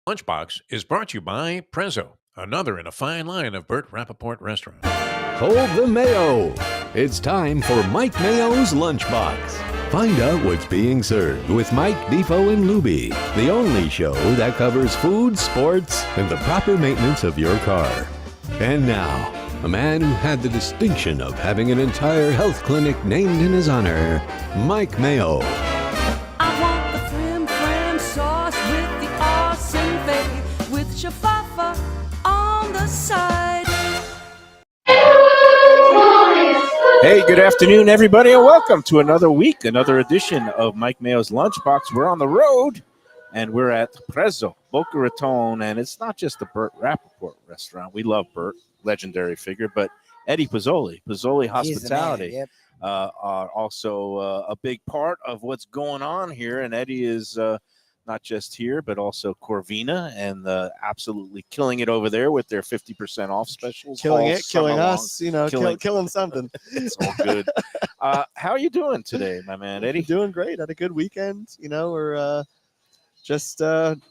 Lunchbox is brought to you by Prezzo, another in a fine line of Burt Rappaport restaurants. Hold the Mayo. It's time for Mike Mayo's Lunchbox. Find out what's being served with Mike, Defo and Lubie, the only show that covers food, sports, and the proper maintenance of your car. And now, a man who had the distinction of having an entire health clinic named in his honor, Mike Mayo. I want the flim sauce with the awesome fave, with shafafa on the side. Hey, good afternoon, everybody, and welcome to another week, another edition of Mike Mayo's Lunchbox. We're on the road, and we're at Prezzo Boca Raton, and it's not just the Burt Rappaport restaurant. We love Burt, legendary figure, but Eddie Pozzoli Hospitality, Yep. are also a big part of what's going on here, and Eddie is not just here, but also Corvina, and absolutely killing it over there with their 50% off specials. Killing us, killing something. It's all good. How are you doing today, my man, Eddie? Doing great. Had a good weekend. We're just 1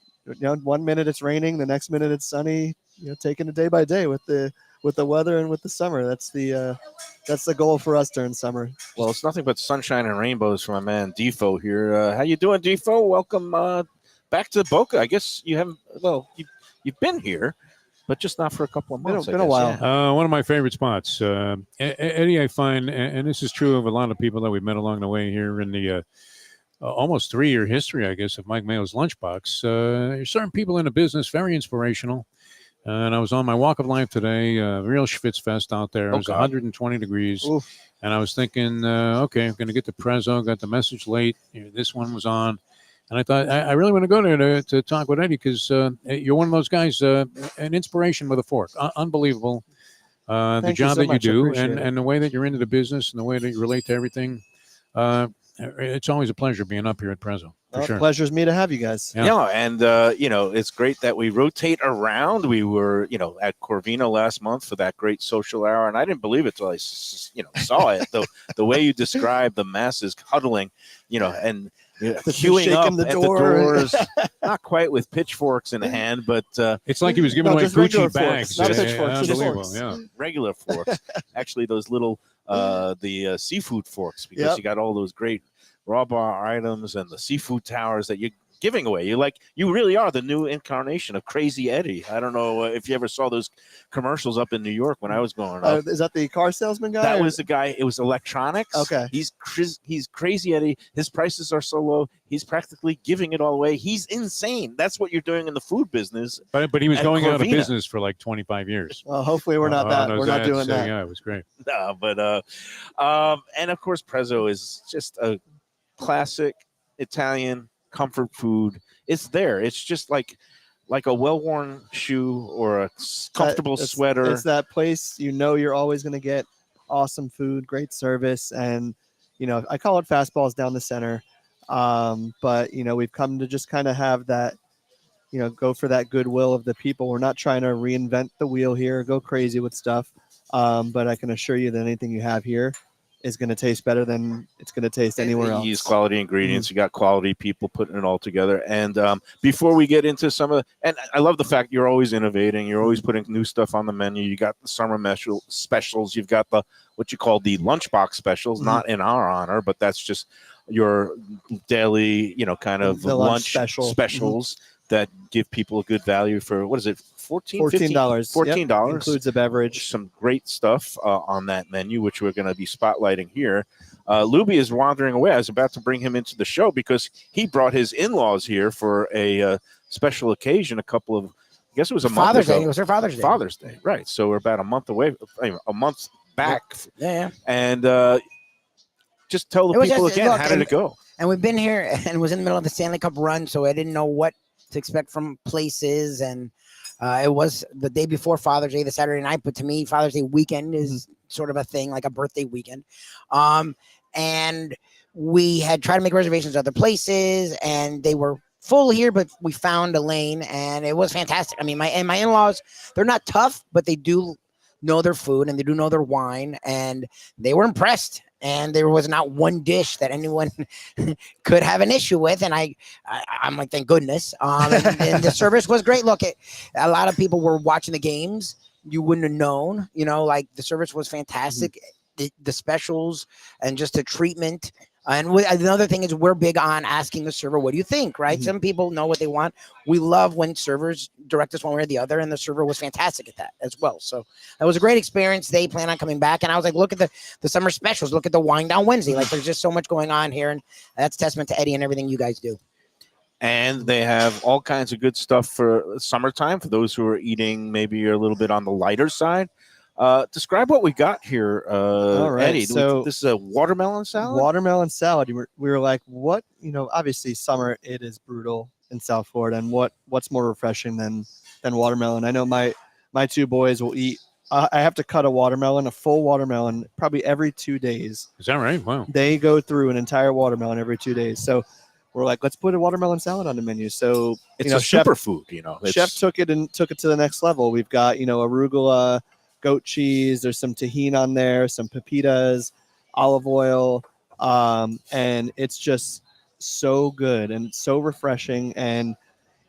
minute it's raining, the next minute it's sunny. Taking it day by day with the weather and with the summer. That's the goal for us during summer. Well, it's nothing but sunshine and rainbows for my man Defo here. How you doing, Defo? Welcome back to Boca. I guess you haven't. Well, you've been here, but just not for a couple of months. Been a while. Yeah. One of my favorite spots. Eddie, I find, and this is true of a lot of people that we've met along the way here in the almost 3-year history, I guess, of Mike Mayo's Lunchbox. There's certain people in the business, very inspirational. And I was on my walk of life today, real schwitzfest out there. It was 120 degrees. Oof. And I was thinking, okay, I'm going to get to Prezzo. Got the message late. This one was on. And I thought, I really want to go there to talk with Eddie because you're one of those guys, an inspiration with a fork. Unbelievable. The job that you do and the way that you're into the business and the way that you relate to everything. It's always a pleasure being up here at Prezzo. Sure. Pleasure's me to have you guys. Yeah, and it's great that we rotate around. We were, at Corvina last month for that great social hour, and I didn't believe it till I, saw it. The way you described the masses huddling, and queuing up the at door. the doors, not quite with pitchforks in hand, but it's like he was giving away Gucci bags. Not pitchforks, unbelievable. Yeah, regular forks. Actually, those little the seafood forks, because you got all those great raw bar items and the seafood towers that you're giving away. You really are the new incarnation of Crazy Eddie. I don't know if you ever saw those commercials up in New York when I was growing up. Is that the car salesman guy? That was the guy. It was electronics. Okay. He's Crazy Eddie. His prices are so low. He's practically giving it all away. He's insane. That's what you're doing in the food business. But he was going out of business for like 25 years. Well, hopefully we're not that. We're not doing that. Yeah, it was great. No, but and of course Prezzo is just a classic Italian comfort food. It's there. It's just like a well-worn shoe or a comfortable sweater. It's that place you're always going to get awesome food, great service, and I call it fastballs down the center. But we've come to just kind of have that, go for that goodwill of the people. We're not trying to reinvent the wheel here, go crazy with stuff. But I can assure you that anything you have here is going to taste better than it's going to taste anywhere else. You use quality ingredients. You got quality people putting it all together. And before we get into some of and I love the fact you're always innovating. You're always putting new stuff on the menu. You got the summer specials. You've got what you call the lunchbox specials, not in our honor, but that's just your daily, kind of the lunch specials that give people a good value for, what is it? $14. $14. $14. Includes a beverage. Some great stuff on that menu, which we're going to be spotlighting here. Lubie is wandering away. I was about to bring him into the show because he brought his in-laws here for a special occasion. I guess it was a month ago. It was her Father's Day. Father's Day, right. So we're about a month away, a month back. Yeah. And just tell the people again, how did it go? And we've been here and was in the middle of the Stanley Cup run, so I didn't know what to expect from places. And it was the day before Father's Day, the Saturday night. But to me, Father's Day weekend is sort of a thing, like a birthday weekend. And we had tried to make reservations at other places, and they were full here, but we found a lane, and it was fantastic. I mean, my in-laws, they're not tough, but they do know their food and they do know their wine, and they were impressed. and there was not one dish that anyone could have an issue with. And I'm like, thank goodness. And the service was great. Look, a lot of people were watching the games. You wouldn't have known, like the service was fantastic. The specials and just the treatment. And another thing is we're big on asking the server, what do you think, right? Some people know what they want. We love when servers direct us one way or the other, and the server was fantastic at that as well. So that was a great experience. They plan on coming back. And I was like, look at the summer specials. Look at the Wine Down Wednesday. Like, there's just so much going on here, and that's testament to Eddie and everything you guys do. And they have all kinds of good stuff for summertime for those who are eating maybe a little bit on the lighter side. Describe what we got here, All right, Eddie. so this is a watermelon salad. Watermelon salad. We were like, what? Obviously summer, it is brutal in South Florida, and what's more refreshing than watermelon? I know my two boys will eat. I have to cut a full watermelon, probably every 2 days. Is that right? Wow. They go through an entire watermelon every 2 days. So we're like, let's put a watermelon salad on the menu. So it's a superfood. Chef took it to the next level. We've got arugula, goat cheese, there's some tahini on there, some pepitas, olive oil, and it's just so good and so refreshing, and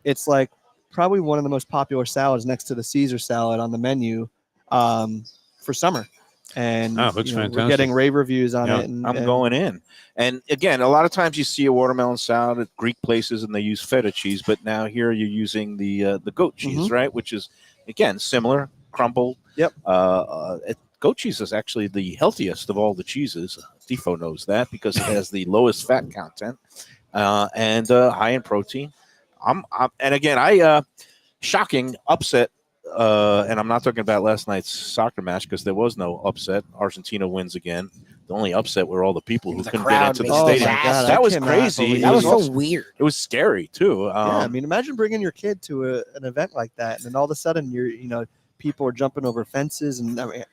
it's like probably one of the most popular salads next to the Caesar salad on the menu for summer. And looks fantastic. We're getting rave reviews on it. I'm going in. And again, a lot of times you see a watermelon salad at Greek places and they use feta cheese, but now here you're using the goat cheese, right? Which is, again, similar, crumbled. Yep. Goat cheese is actually the healthiest of all the cheeses. Defo knows that because it has the lowest fat content and high in protein. And again, shocking upset. And I'm not talking about last night's soccer match because there was no upset. Argentina wins again. The only upset were all the people who couldn't get into the stadium. God, that was crazy. That was so weird. It was scary too. Yeah, I mean, imagine bringing your kid to an event like that, and then all of a sudden people are jumping over fences, and I mean,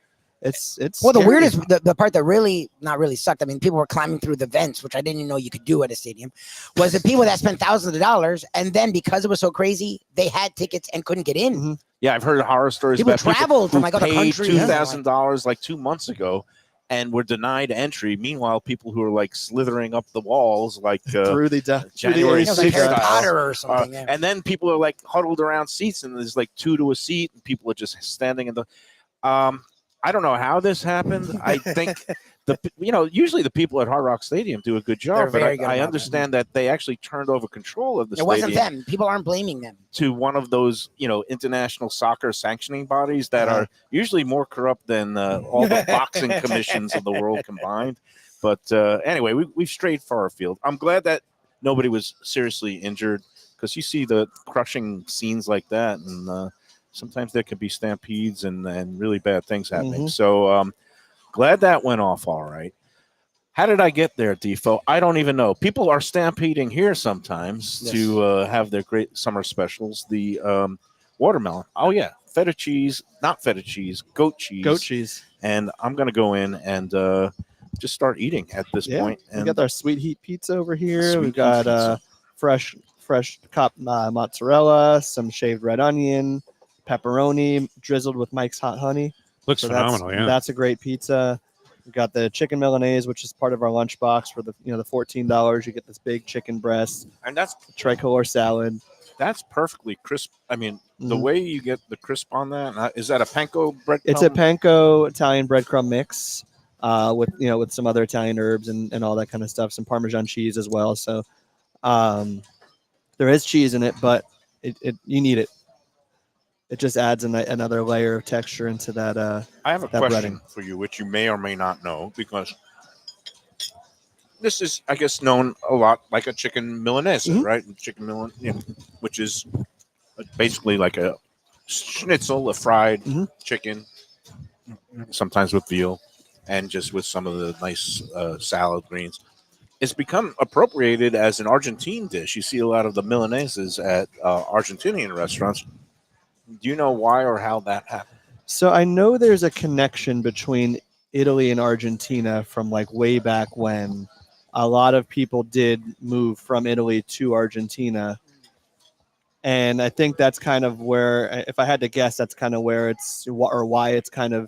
it's well, the scary. weirdest, the part that really not really sucked. I mean, people were climbing through the vents, which I didn't even know you could do at a stadium. Was the people that spent thousands of dollars, and then because it was so crazy, they had tickets and couldn't get in. Yeah, I've heard horror stories People about traveled from like other paid countries. $2,000 like 2 months ago, and were denied entry. Meanwhile, people who are like slithering up the walls, like through the January It was like 6th Harry style. Potter or something. And then people are like huddled around seats, and there's like 2 to a seat, and people are just standing in the. I don't know how this happened. I think usually the people at Hard Rock Stadium do a good job, They're very but good I about understand that they actually turned over control of the It stadium wasn't them. People aren't blaming them. to one of those, international soccer sanctioning bodies that are usually more corrupt than all the boxing commissions of the world combined. But anyway, we've strayed far afield. I'm glad that nobody was seriously injured because you see the crushing scenes like that, and sometimes there can be stampedes and really bad things happening. So glad that went off all right. How did I get there, Defo? I don't even know. People are stampeding here sometimes to have their great summer specials. The watermelon. Oh, yeah. Feta cheese, not feta cheese, goat cheese. Goat cheese. And I'm going to go in and just start eating at this point. We And got our sweet heat pizza over here. We've got fresh chopped mozzarella, some shaved red onion, pepperoni drizzled with Mike's hot honey. Looks phenomenal. Yeah. That's a great pizza. We got the chicken Milanese, which is part of our lunchbox for the $14. You get this big chicken breast and that's tricolor salad. That's perfectly crisp. I mean, the way you get the crisp on that, is that a panko bread? It's a panko Italian breadcrumb mix with some other Italian herbs and all that kind of stuff, some Parmesan cheese as well. So there is cheese in it, but you need it. It just adds another layer of texture into that. I have a that question breading. for you, which you may or may not know, because this is, I guess, known a lot like a chicken Milanese, right? Chicken Milanese, which is basically like a schnitzel, a fried chicken, sometimes with veal, and just with some of the nice salad greens. It's become appropriated as an Argentine dish. You see a lot of the Milaneses at Argentinian restaurants. Do you know why or how that happened? So I know there's a connection between Italy and Argentina from like way back when. A lot of people did move from Italy to Argentina. And I think that's kind of where, if I had to guess, that's kind of where it's, or why it's kind of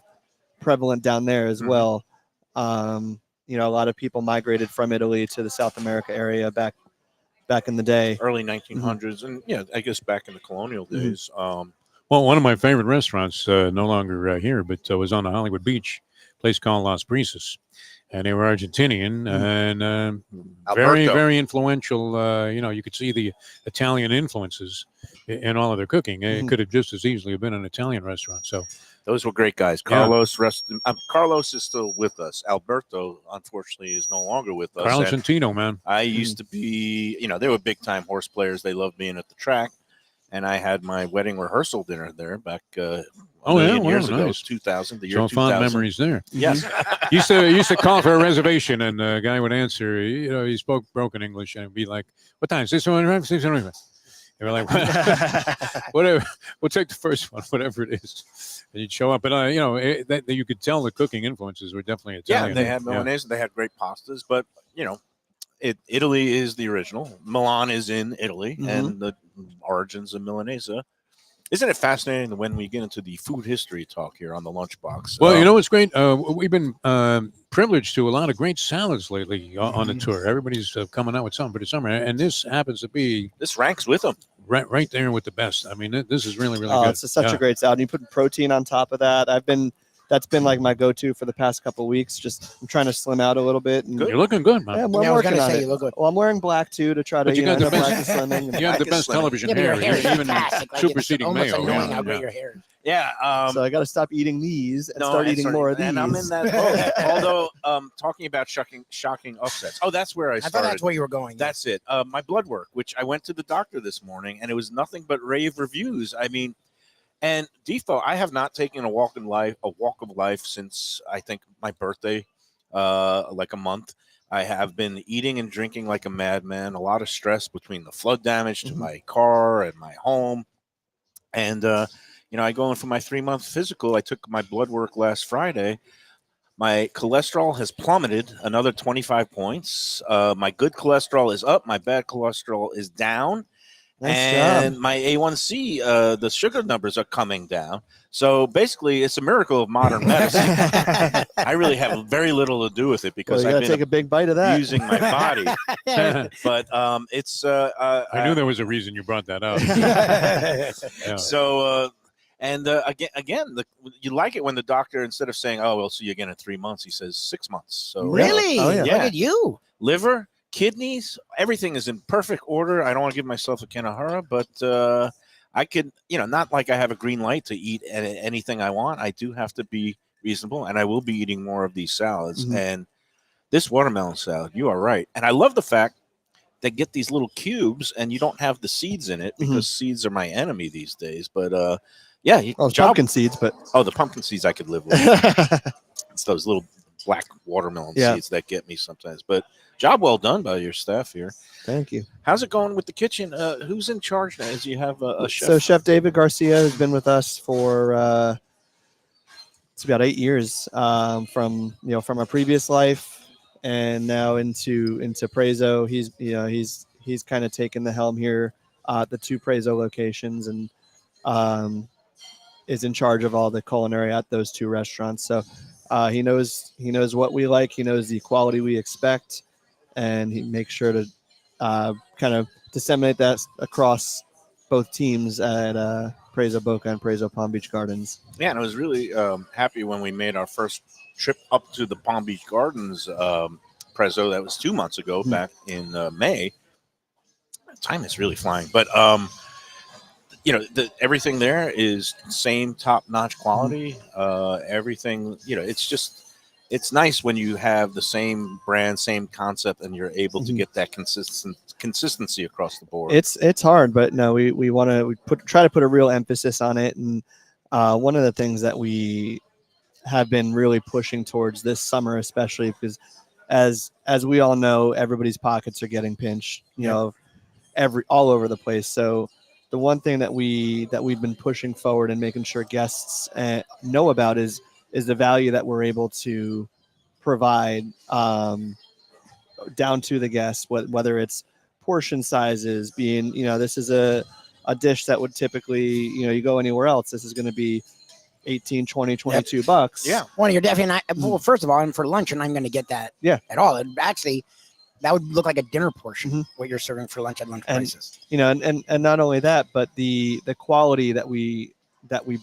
prevalent down there as well. you know, a lot of people migrated from Italy to the South America area back in the day. Early 1900s, and yeah, I guess back in the colonial days. Well, one of my favorite restaurants, no longer here, but was on the Hollywood Beach, a place called Las Brisas. And they were Argentinian and very, Alberto. very influential. You know, you could see the Italian influences in all of their cooking. It could have just as easily been an Italian restaurant. So Those were great guys. Carlos, Carlos is still with us. Alberto, unfortunately, is no longer with us. Carlos And Santino, man. I used to be, you know, they were big time horse players. They loved being at the track. And I had my wedding rehearsal dinner there back a million years ago, nice. 2000, the year So 2000. fond memories there. Yes. used to call for a reservation, and the guy would answer. You know, he spoke broken English, and be like, "What time? 6:00? 6:00?" They were like, "Whatever. We'll take the first one, whatever it is." And you'd show up, but you know, that you could tell the cooking influences were definitely Italian. Yeah, they had Milanese. They had great pastas, but you know, Italy is the original. Milan is in Italy, and the origins of Milanese. Isn't it fascinating when we get into the food history talk here on the Lunchbox? Well, you know what's great? We've been privileged to a lot of great salads lately on the tour. Everybody's coming out with something for the summer, and this happens to be this ranks with them. Right there with the best. I mean, this is really, really good. It's such a great salad. You put protein on top of that. That's been like my go-to for the past couple of weeks. Just I'm trying to slim out a little bit. And You're looking good, man. yeah, I I'm was working gonna on say it. you look good. Well, I'm wearing black too to try to. But you got the black best- is slimming. You have the Black is best slimming. television Yeah, but your hair, hair is even fantastic. Like, superseding it's almost Mayo. annoying how Yeah. great your hair is. Yeah. So I got to stop eating these and start eating more of these. And I'm in that mode. Although, talking about shocking upsets. Oh, that's where I I thought started. that's where you were going. That's it. My blood work, which I went to the doctor this morning, and it was nothing but rave reviews. I mean, and Defo, I have not taken a walk of life since I think my birthday, like a month. I have been eating and drinking like a madman. A lot of stress between the flood damage to my car and my home, and you know, I go in for my 3-month physical. I took my blood work last Friday. My cholesterol has plummeted another 25 points. My good cholesterol is up. My bad cholesterol is down. Nice And job. my A1C, the sugar numbers are coming down. So basically, it's a miracle of modern medicine. I really have very little to do with it Well, because you I've got to been take a big bite of that. abusing my body. But it's. I knew there was a reason you brought that up. Yeah. So, again, you like it when the doctor, instead of saying, "Oh, we'll see you again in 3 months," he says 6 months. So Really? Oh, yeah. Look at you. liver, kidneys, everything is in perfect order. I don't want to give myself a Kanahara, but I could, you know, not like I have a green light to eat anything I want. I do have to be reasonable, and I will be eating more of these salads. And this watermelon salad, you are right. And I love the fact they get these little cubes, and you don't have the seeds in it because seeds are my enemy these days. But yeah, Well, it's pumpkin seeds, but the pumpkin seeds I could live with. It's those little black watermelon seeds that get me sometimes. But job well done by your staff here. thank you. How's it going with the kitchen? Who's in charge now? As you have a chef? So Chef David Garcia has been with us for it's about 8 years, from our previous life and now into Prezzo. He's kind of taken the helm here at the 2 Prezzo locations and is in charge of all the culinary at those 2 restaurants. So he knows what we like. He knows the quality we expect, and he makes sure to kind of disseminate that across both teams at Prezzo Boca and Prezzo Palm Beach Gardens. Yeah, and I was really happy when we made our first trip up to the Palm Beach Gardens Prezzo. That was 2 months ago, back in May. Time is really flying, but you know, everything there is same top-notch quality. Everything, you know, it's nice when you have the same brand, same concept, and you're able to get that consistency across the board. It's hard, but no, we try to put a real emphasis on it. And one of the things that we have been really pushing towards this summer, especially because as we all know, everybody's pockets are getting pinched, you know, all over the place. So the one thing that we've been pushing forward and making sure guests know about is the value that we're able to provide down to the guests, whether it's portion sizes, being, you know, this is a dish that would typically, you know, you go anywhere else, this is going to be 18, 20, 22 bucks. Yeah. Well, you're definitely not. Well, first of all, and for lunch, you're not going to get that. Yeah. At all. It actually, that would look like a dinner portion. Mhm. What you're serving for lunch at lunch And- prices. You know, and not only that, but the quality that we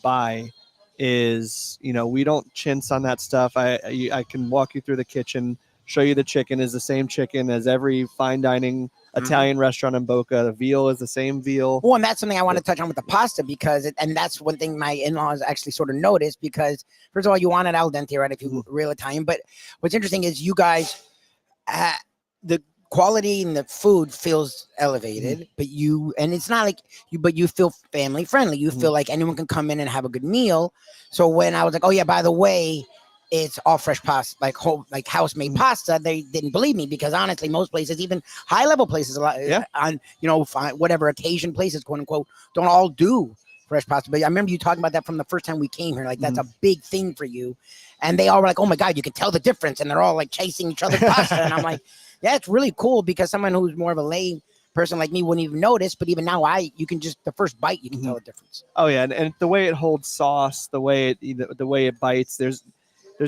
buy is, you know, we don't chintz on that stuff. I can walk you through the kitchen, show you the chicken is the same chicken as every fine dining Italian restaurant in Boca. The veal is the same veal. Well, and that's something I want to touch on with the pasta because, and that's one thing my in-laws actually sort of noticed because, first of all, you want it al dente, right? If you real Italian, but what's interesting is you guys, the quality in the food feels elevated, but it's not like you, but you feel family friendly. You feel like anyone can come in and have a good meal. So when I was like, oh yeah, by the way, it's all fresh pasta, like house made pasta, they didn't believe me because honestly, most places, even high level places, a lot on, you know, whatever occasion places, quote unquote, don't all do fresh pasta. But I remember you talking about that from the first time we came here. Like that's a big thing for you. And they all were like, oh my God, you can tell the difference. And they're all like chasing each other's pasta. And I'm like, yeah, it's really cool because someone who's more of a lay person like me wouldn't even notice. But even now, you can just, the first bite, you can tell the difference. Oh yeah. And the way it holds sauce, the way it bites, there's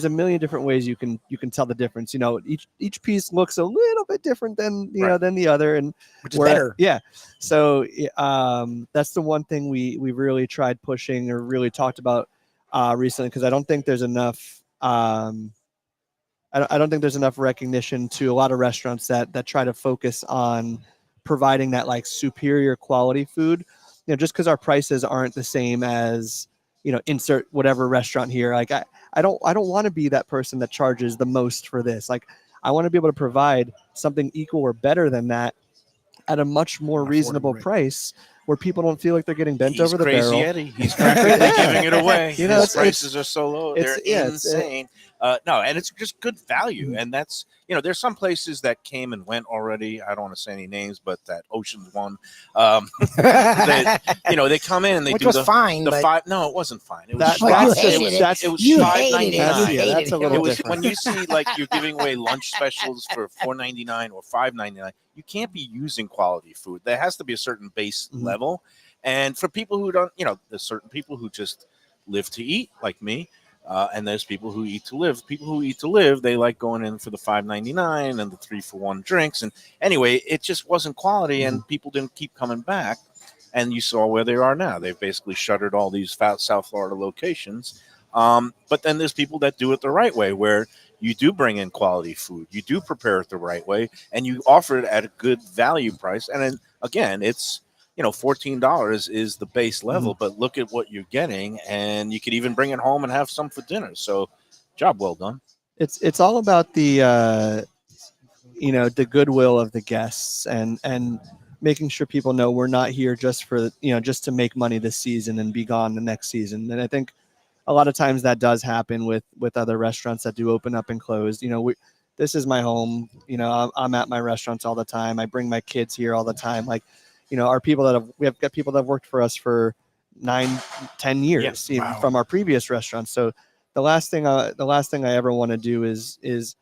a million different ways you can tell the difference. You know, each piece looks a little bit different than than the other, and Which is better. Yeah. So that's the one thing we really tried pushing or really talked about recently because I don't think there's enough. I don't think there's enough recognition to a lot of restaurants that try to focus on providing that like superior quality food. You know, just because our prices aren't the same as, you know, insert whatever restaurant here. Like I don't want to be that person that charges the most for this. Like I want to be able to provide something equal or better than that at a much more reasonable price where people don't feel like they're getting bent over the barrel. Eddie. He's practically giving it away. You know, His prices are so low. They're it's insane. No, and it's just good value. And that's, you know, there's some places that came and went already. I don't want to say any names, but that Ocean's one, you know, they come in and they Which do was fine, the but- five. No, it wasn't fine. It was That's it was You $5.99. hated it. That's a little It was different. when you see like you're giving away lunch specials for $4.99 or $5.99. You can't be using quality food. There has to be a certain base level. And for people who don't, you know, there's certain people who just live to eat, like me, and there's people who eat to live. People who eat to live, they like going in for the $5.99 and the 3-for-1 drinks. And anyway, it just wasn't quality, and people didn't keep coming back. And you saw where they are now. They've basically shuttered all these South Florida locations. But then there's people that do it the right way, where you do bring in quality food, you do prepare it the right way, and you offer it at a good value price. And then again, it's, you know, $14 is the base level, but look at what you're getting, and you could even bring it home and have some for dinner. So, job well done. It's all about the you know, the goodwill of the guests and making sure people know we're not here just for, you know, just to make money this season and be gone the next season. And I think a lot of times that does happen with other restaurants that do open up and close. You know, this is my home. You know, I'm at my restaurants all the time. I bring my kids here all the time. Like, you know, we have got people that have worked for us for 9-10 years from our previous restaurants. So the last thing I ever want to do is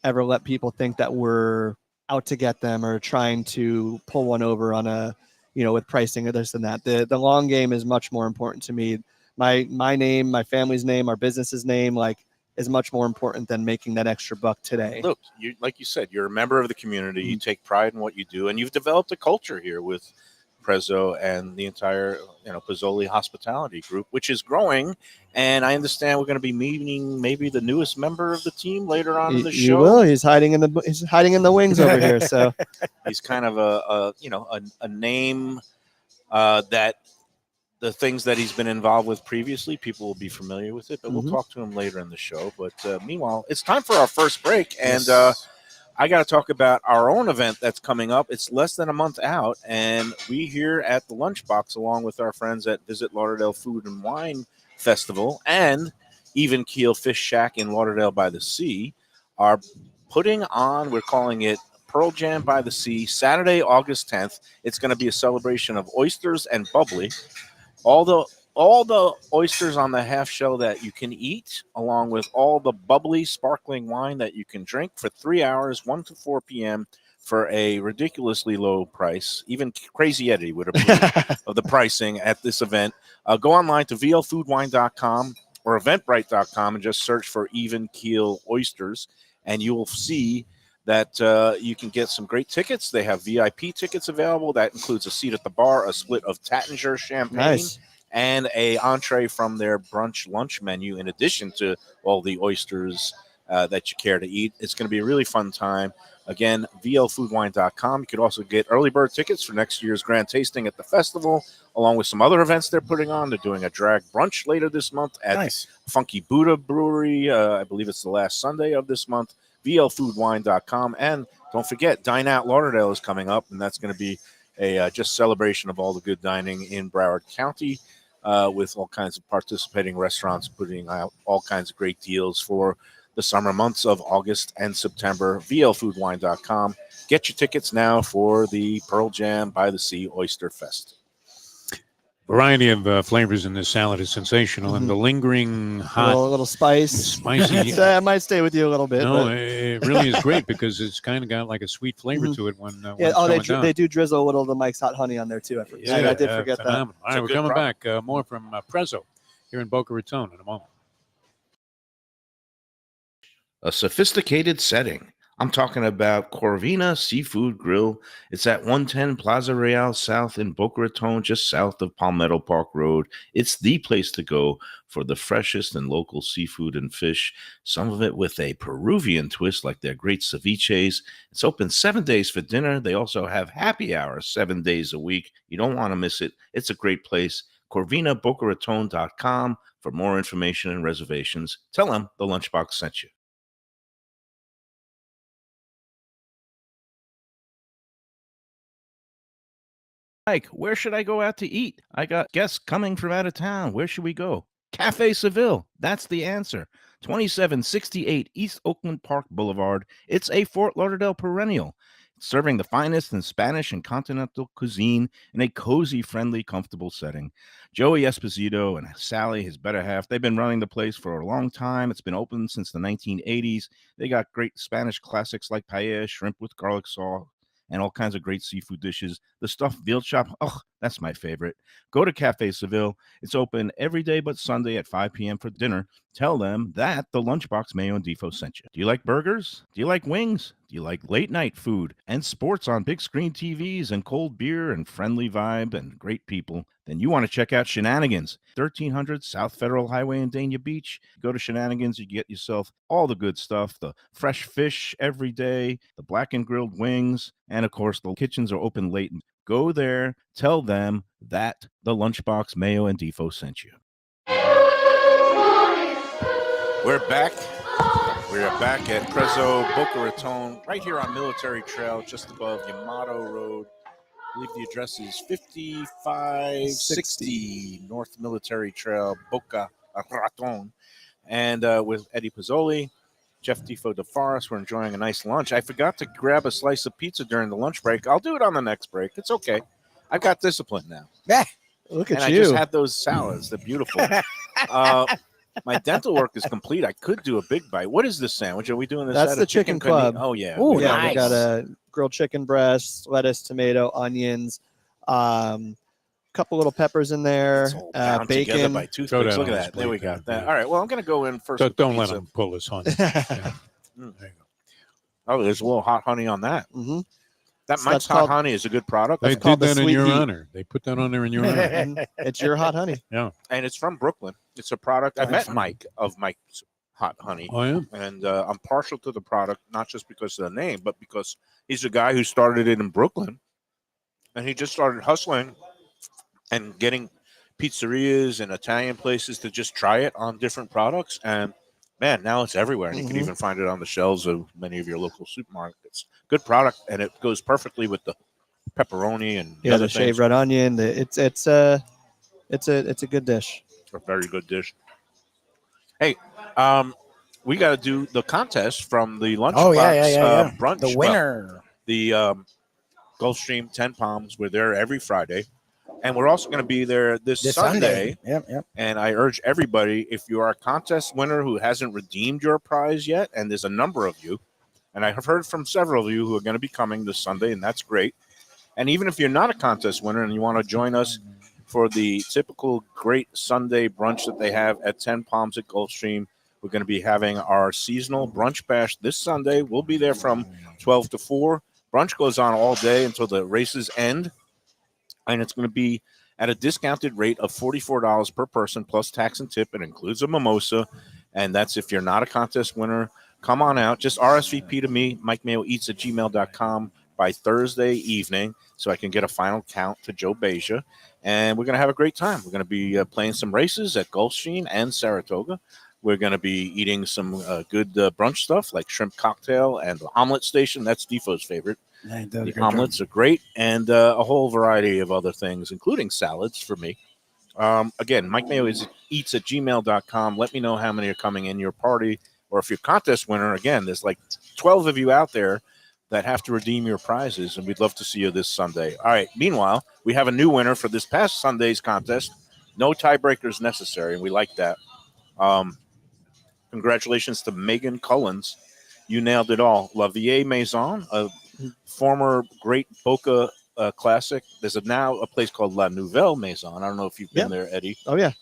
ever let people think that we're out to get them or trying to pull one over on a, you know, with pricing or this and that. The long game is much more important to me. My name, my family's name, our business's name, like, is much more important than making that extra buck today. Look, you, like you said, you're a member of the community. You take pride in what you do, and you've developed a culture here with Prezzo and the entire, you know, Pozzoli hospitality group, which is growing. And I understand we're going to be meeting maybe the newest member of the team later on in the show. You will. He's hiding in the wings over here. So he's kind of a name that the things that he's been involved with previously, people will be familiar with it, but we'll talk to him later in the show. But meanwhile, it's time for our first break. And I got to talk about our own event that's coming up. It's less than a month out, and we here at the Lunchbox, along with our friends at Visit Lauderdale Food and Wine Festival and Even Keel Fish Shack in Lauderdale by the Sea, are putting on, we're calling it Pearl Jam by the Sea, Saturday, August 10th. It's going to be a celebration of oysters and bubbly. All the oysters on the half shell that you can eat, along with all the bubbly, sparkling wine that you can drink for 3 hours, 1 to 4 p.m., for a ridiculously low price. Even Crazy Eddie would approve of the pricing at this event. Go online to vlfoodwine.com or eventbrite.com and just search for Even Keel Oysters, and you will see that you can get some great tickets. They have VIP tickets available. That includes a seat at the bar, a split of Tattinger champagne, Nice. and a entree from their brunch lunch menu, in addition to all the oysters that you care to eat. It's going to be a really fun time. Again, vlfoodwine.com. You could also get early bird tickets for next year's grand tasting at the festival, along with some other events they're putting on. They're doing a drag brunch later this month at Funky Buddha Brewery. I believe it's the last Sunday of this month. vlfoodwine.com. And don't forget, Dine Out Lauderdale is coming up, and that's going to be a just celebration of all the good dining in Broward County, with all kinds of participating restaurants putting out all kinds of great deals for the summer months of August and September. vlfoodwine.com. Get your tickets now for the Pearl Jam by the Sea Oyster Fest. Variety of flavors in this salad is sensational, and the lingering hot, A little spice. spicy. I might stay with you a little bit. No, but- it really is great because it's kind of got like a sweet flavor to it when yeah. it's Oh, going down. they do drizzle a little of the Mike's Hot Honey on there too. I did forget that. phenomenal. All It's right, a we're good coming product. back. More from Prezzo here in Boca Raton in a moment. A sophisticated setting. I'm talking about Corvina Seafood Grill. It's at 110 Plaza Real South in Boca Raton, just south of Palmetto Park Road. It's the place to go for the freshest and local seafood and fish, some of it with a Peruvian twist like their great ceviches. It's open 7 days for dinner. They also have happy hours 7 days a week. You don't want to miss it. It's a great place. CorvinaBocaRaton.com for more information and reservations. Tell them the Lunchbox sent you. Mike, where should I go out to eat? I got guests coming from out of town. Where should we go? Cafe Seville. That's the answer. 2768 East Oakland Park Boulevard. It's a Fort Lauderdale perennial, serving the finest in Spanish and continental cuisine in a cozy, friendly, comfortable setting. Joey Esposito and Sally, his better half, they've been running the place for a long time. It's been open since the 1980s. They got great Spanish classics like paella, shrimp with garlic sauce, and all kinds of great seafood dishes. The stuffed veal chop, oh, that's my favorite. Go to Cafe Seville. It's open every day but Sunday at 5 p.m. for dinner. Tell them that the Lunchbox Mayo and Defo sent you. Do you like burgers? Do you like wings? Do you like late night food and sports on big screen TVs and cold beer and friendly vibe and great people? Then you want to check out Shenanigans, 1300 South Federal Highway in Dania Beach. Go to Shenanigans, you get yourself all the good stuff, the fresh fish every day, the black and grilled wings, and of course, the kitchens are open late. Go there, tell them that the Lunchbox Mayo and Defo sent you. We're back. We're back at Prezzo Boca Raton, right here on Military Trail, just above Yamato Road. I believe the address is 5560 North Military Trail, Boca Raton. And with Eddie Pizzoli, Jeff Defo DeForest, we're enjoying a nice lunch. I forgot to grab a slice of pizza during the lunch break. I'll do it on the next break. It's okay. I've got discipline now. Look And at I you. just had those salads. They're beautiful. My dental work is complete. I could do a big bite. What is this sandwich? Are we doing this That's at the a Chicken panini? Club. Oh, yeah. Ooh, Yeah, nice. we got a grilled chicken breast, lettuce, tomato, onions, couple little peppers in there, It's all bound together bacon. by Throw toothpicks. that Look at on that. his There we plate got there, that. yeah. All right. Well, I'm going to go in first. with Don't let pizza. him pull his honey. Yeah. There you go. Oh, there's a little hot honey on that. Mhm. That So Mike's that's Hot called- Honey is a good product. They That's called did the that in sweet your heat. honor. They put that on there in your honor. And it's your hot honey. And it's from Brooklyn. It's a product. I met Mike of Mike's Hot Honey. Oh, yeah. And I'm partial to the product, not just because of the name, but because he's a guy who started it in Brooklyn. And he just started hustling and getting pizzerias and Italian places to just try it on different products. And, man, now it's everywhere. And you can Mhm. even find it on the shelves of many of your local supermarkets. Good product, and it goes perfectly with the pepperoni and Yeah, other the shaved things. red onion. It's a good dish. A very good dish. Hey, we got to do the contest from the Lunchbox Oh, yeah. brunch. The winner. The Gulfstream 10 Palms. We're there every Friday. And we're also going to be there this Sunday. Yep. And I urge everybody, if you are a contest winner who hasn't redeemed your prize yet, and there's a number of you, and I have heard from several of you who are going to be coming this Sunday, and that's great. And even if you're not a contest winner and you want to join us for the typical great Sunday brunch that they have at 10 Palms at Gulfstream. We're going to be having our seasonal brunch bash this Sunday. We'll be there from 12 to 4. Brunch goes on all day until the races end, and it's going to be at a discounted rate of $44 per person plus tax and tip. It includes a mimosa, and that's if you're not a contest winner. Come on out. Just RSVP to me, MikeMayoEats@gmail.com by Thursday evening so I can get a final count to Joe Beja. And we're going to have a great time. We're going to be playing some races at Gulfstream and Saratoga. We're going to be eating some good brunch stuff like shrimp cocktail and the omelet station. That's Defo's favorite. The omelets are great, and a whole variety of other things, including salads for me. Again, MikeMayoEats@gmail.com. Let me know how many are coming in your party, or if you're a contest winner. Again, there's like 12 of you out there that have to redeem your prizes, and we'd love to see you this Sunday. All right, meanwhile, we have a new winner for this past Sunday's contest. No tiebreakers necessary, and we like that. Congratulations to Megan Cullens. You nailed it all. La Vieille Maison, a former great Boca classic. There's now a place called La Nouvelle Maison. I don't know if you've been there, Eddie. Oh, yeah.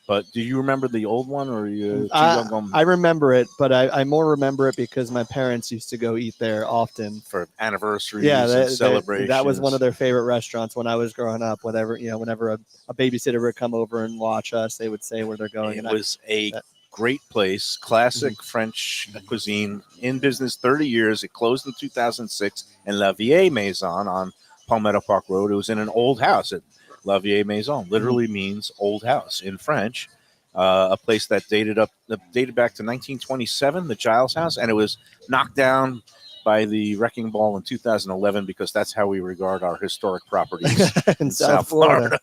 But do you remember the old one, or are you too young on I remember it, but I more remember it because my parents used to go eat there often for anniversaries and and celebrations? That was one of their favorite restaurants when I was growing up. Whenever a babysitter would come over and watch us, they would say where they're going. It was a great place, classic French cuisine, in business 30 years. It closed in 2006, and La Vieille Maison on Palmetto Park Road. It was in an old house. La Vieille Maison literally means old house in French. A place that dated back to 1927, the Giles House, and it was knocked down by the wrecking ball in 2011 because that's how we regard our historic properties in South Florida.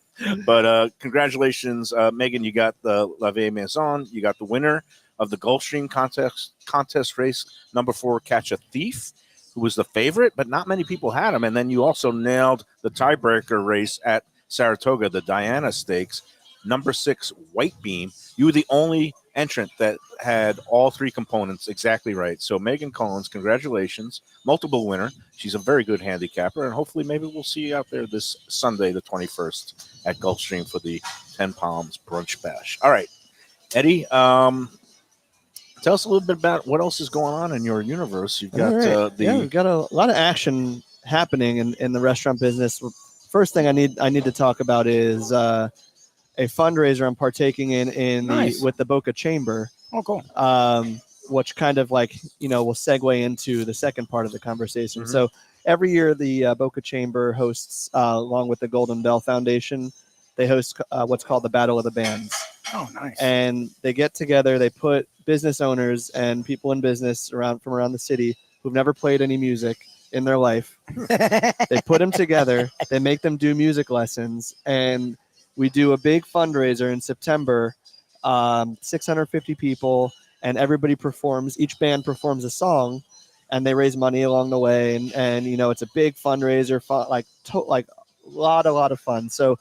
But congratulations, Megan. You got the La Vieille Maison. You got the winner of the Gulfstream contest race, number 4, Catch a Thief, who was the favorite, but not many people had him. And then you also nailed the tiebreaker race at Saratoga, the Diana Stakes, number 6, White Beam. You were the only entrant that had all 3 components exactly right. So Megan Collins, congratulations, multiple winner. She's a very good handicapper, and hopefully maybe we'll see you out there this Sunday, the 21st, at Gulfstream for the 10 Palms Brunch Bash. All right, Eddie, tell us a little bit about what else is going on in your universe. You've got we've got a lot of action happening in the restaurant business. First thing I need to talk about is a fundraiser I'm partaking in with the Boca Chamber. Oh, cool. Which kind of will segue into the second part of the conversation. Mm-hmm. So every year the Boca Chamber hosts, along with the Golden Bell Foundation, they host what's called the Battle of the Bands. Oh, nice. And they get together, they put business owners and people in business from around the city who've never played any music in their life. They put them together, they make them do music lessons, and we do a big fundraiser in September, 650 people, and everybody performs. Each band performs a song, and they raise money along the way. And it's a big fundraiser, a lot of fun. So,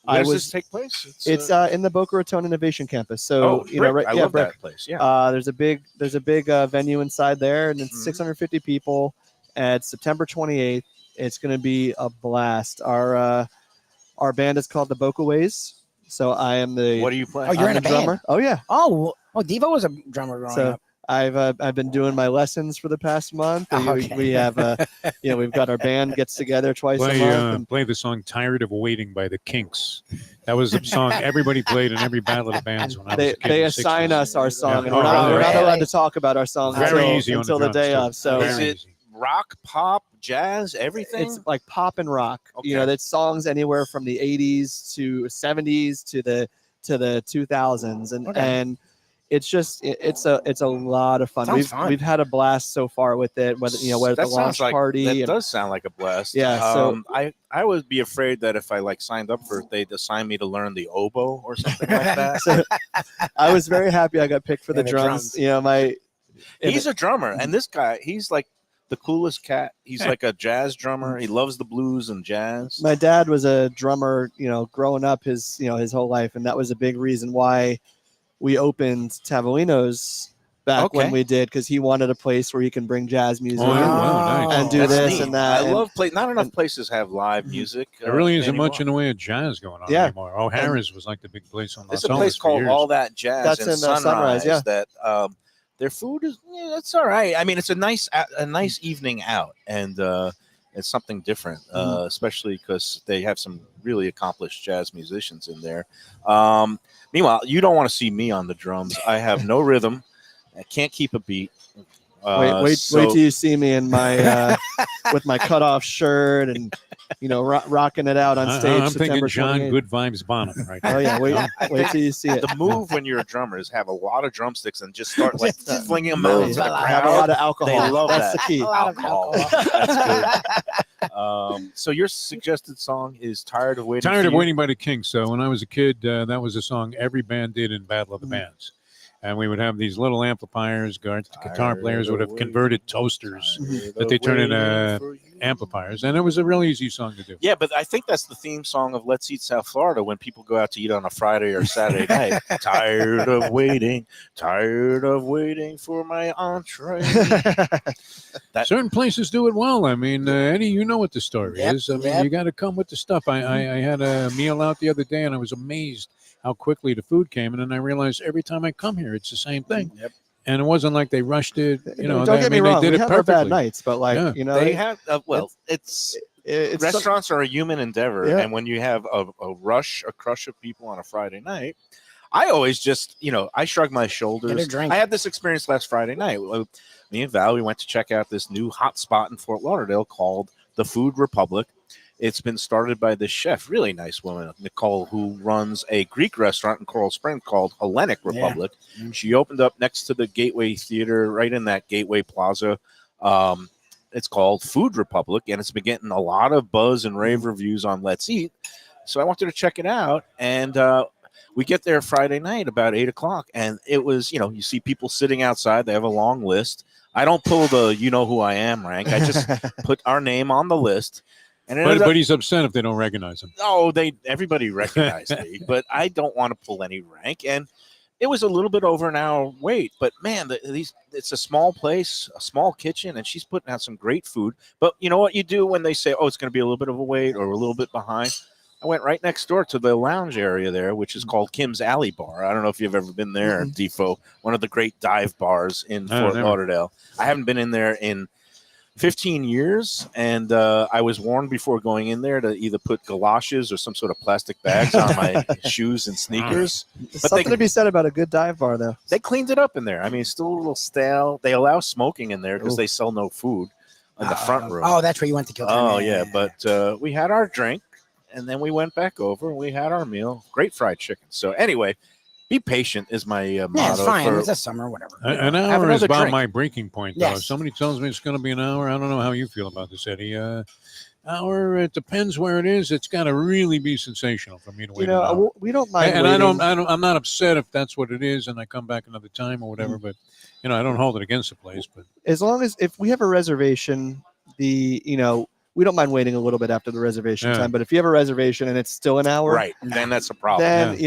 where does this take place? It's in the Boca Raton Innovation Campus. So I love that place. Yeah. There's a big venue inside there, and it's 650 people. And it's September 28th. It's going to be a blast. Our band is called the Boca Ways. So I am the. What are you playing? Oh, you're in a drummer. band. Oh yeah. Oh, Devo was a drummer growing up. I've been doing my lessons for the past month. Okay. We have we've got our band gets together twice a month. Play the song "Tired of Waiting" by the Kinks. That was the song everybody played in every battle of the bands when I was a kid. They in the assign 60s. us our song, and Oh, we're not really? allowed to talk about our song until the day of. So is it rock, pop, jazz, everything? It's like pop and rock. Okay. That's songs anywhere from the 80s to 70s to the 2000s, and it's just it's a lot of fun. We've had a blast so far with it. Whether at the launch party. That does sound like a blast. Yeah. So I would be afraid that if I signed up for it, they'd assign me to learn the oboe or something like that. So I was very happy I got picked for the drums. He's a drummer, and this guy, he's like the coolest cat. He's like a jazz drummer. He loves the blues and jazz. My dad was a drummer, growing up his whole life, and that was a big reason why we opened Tavolino's back when Okay. we did, because he wanted a place where he can bring jazz music Oh, and, wow, nice. and do That's this neat. and that. I and- love play. Not enough places have live music. There really isn't anymore. much in the way of jazz going on Yeah. anymore. O'Hara's was like the big place on There's Los a Alamos place for called years. All That Jazz That's in in, Sunrise, yeah. That their food is it's all right. I mean, it's a nice evening out, and it's something different, especially because they have some really accomplished jazz musicians in there. Meanwhile, you don't want to see me on the drums. I have no rhythm. I can't keep a beat. wait so- till you see me in my with my cutoff shirt and rocking it out on stage. I'm thinking September John 28th. Good Vibes Bonham right Oh now. yeah, wait till you see it. The move when you're a drummer is have a lot of drumsticks and just start like Just flinging them move out into the a lot. Have a lot crowd. of alcohol. They love That's that. the key. A lot of Alcohol. alcohol. That's good. So your suggested song is "Tired of Waiting." Tired for of You? Waiting by the Kinks. So when I was a kid, that was a song every band did in Battle of the Bands. And we would have these little amplifiers. Guitar Tired players would of have converted toasters Tired that they of turn into waiting for you. amplifiers. And it was a real easy song to do. Yeah, but I think that's the theme song of Let's Eat South Florida when people go out to eat on a Friday or Saturday night. Tired of waiting for my entree. Certain places do it well. I mean, Eddie, you know what the story Yep, is. I mean, yep. you got to come with the stuff. I had a meal out the other day, and I was amazed how quickly the food came. And then I realized every time I come here, it's the same thing. Yep. And it wasn't like they rushed it. Don't they, get me wrong. They We did it have our bad perfectly. nights, but like Yeah. They have it's it's restaurants are a human endeavor, Yeah. and when you have a crush of people on a Friday night, I always just I shrug my Get a shoulders. drink. I had this experience last Friday night. Me and Val, we went to check out this new hot spot in Fort Lauderdale called the Food Republic. It's been started by this chef, really nice woman, Nicole, who runs a Greek restaurant in Coral Springs called Hellenic Republic. Mm. She opened up next to the Gateway Theater, right in that Gateway Plaza. It's called Food Republic, and it's been getting a lot of buzz and rave reviews on Let's Eat. So I wanted to check it out, and we get there Friday night about 8:00, and it was, you see people sitting outside. They have a long list. I don't pull the who I am rank. I just put our name on the list. And it ended up- But he's upset if they don't recognize him. Oh, everybody recognized me, but I don't want to pull any rank. And it was a little bit over an hour wait, but man, it's a small place, a small kitchen, and she's putting out some great food. But you know what you do when they say, "Oh, it's going to be a little bit of a wait or a little bit behind"? I went right next door to the lounge area there, which is called Kim's Alley Bar. I don't know if you've ever been there, Defo, one of the great dive bars in No, Fort never. Lauderdale. I haven't been in there in 15 years, and I was warned before going in there to either put galoshes or some sort of plastic bags on my shoes and sneakers. But something to be said about a good dive bar, though. They cleaned it up in there. I mean, it's still a little stale. They allow smoking in there because Ooh. they sell no food in the front room. Oh, that's where you went to kill time. Oh, yeah. But we had our drink, and then we went back over and we had our meal. Great fried chicken. So anyway, be patient is my motto. Yeah, it's fine. for- It's a summer, whatever. An Have hour is another about drink. my breaking point, though. Yes. If somebody tells me it's going to be an hour, I don't know how you feel about this, Eddie. Hour, it depends where it is. It's got to really be sensational for me to wait an hour. We don't mind. And waiting. I'm not upset if that's what it is, and I come back another time or whatever. But I don't hold it against the place. But As long as if we have a reservation, we don't mind waiting a little bit after the reservation Yeah. time. But if you have a reservation and it's still an hour, Right. Then that's a problem. then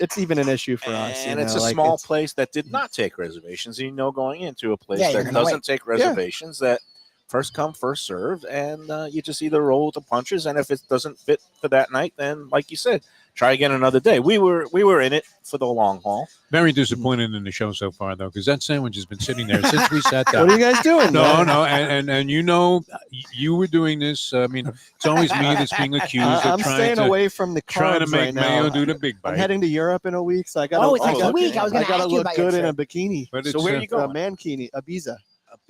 it's even an issue for us. And it's a like, small it's- place that did not take reservations. Going into a place Yeah, you're that gonna doesn't take reservations, that first come, first served, and you just either roll with the punches. And if it doesn't fit for that night, then like you said, try again another day. We were in it for the long haul. very disappointed in the show so far, though, because that sandwich has been sitting there since we sat What down. are you guys doing? No, man? and you were doing this. I mean, it's always me that's being accused of I'm trying staying to away from the trying to carbs make right now. Mayo do the big I'm bite. heading to Europe in a week, so I got. Oh, it's next week. I was gonna gotta ask you look about your good in a trip. bikini. But So where are you A going? mankini, Ibiza.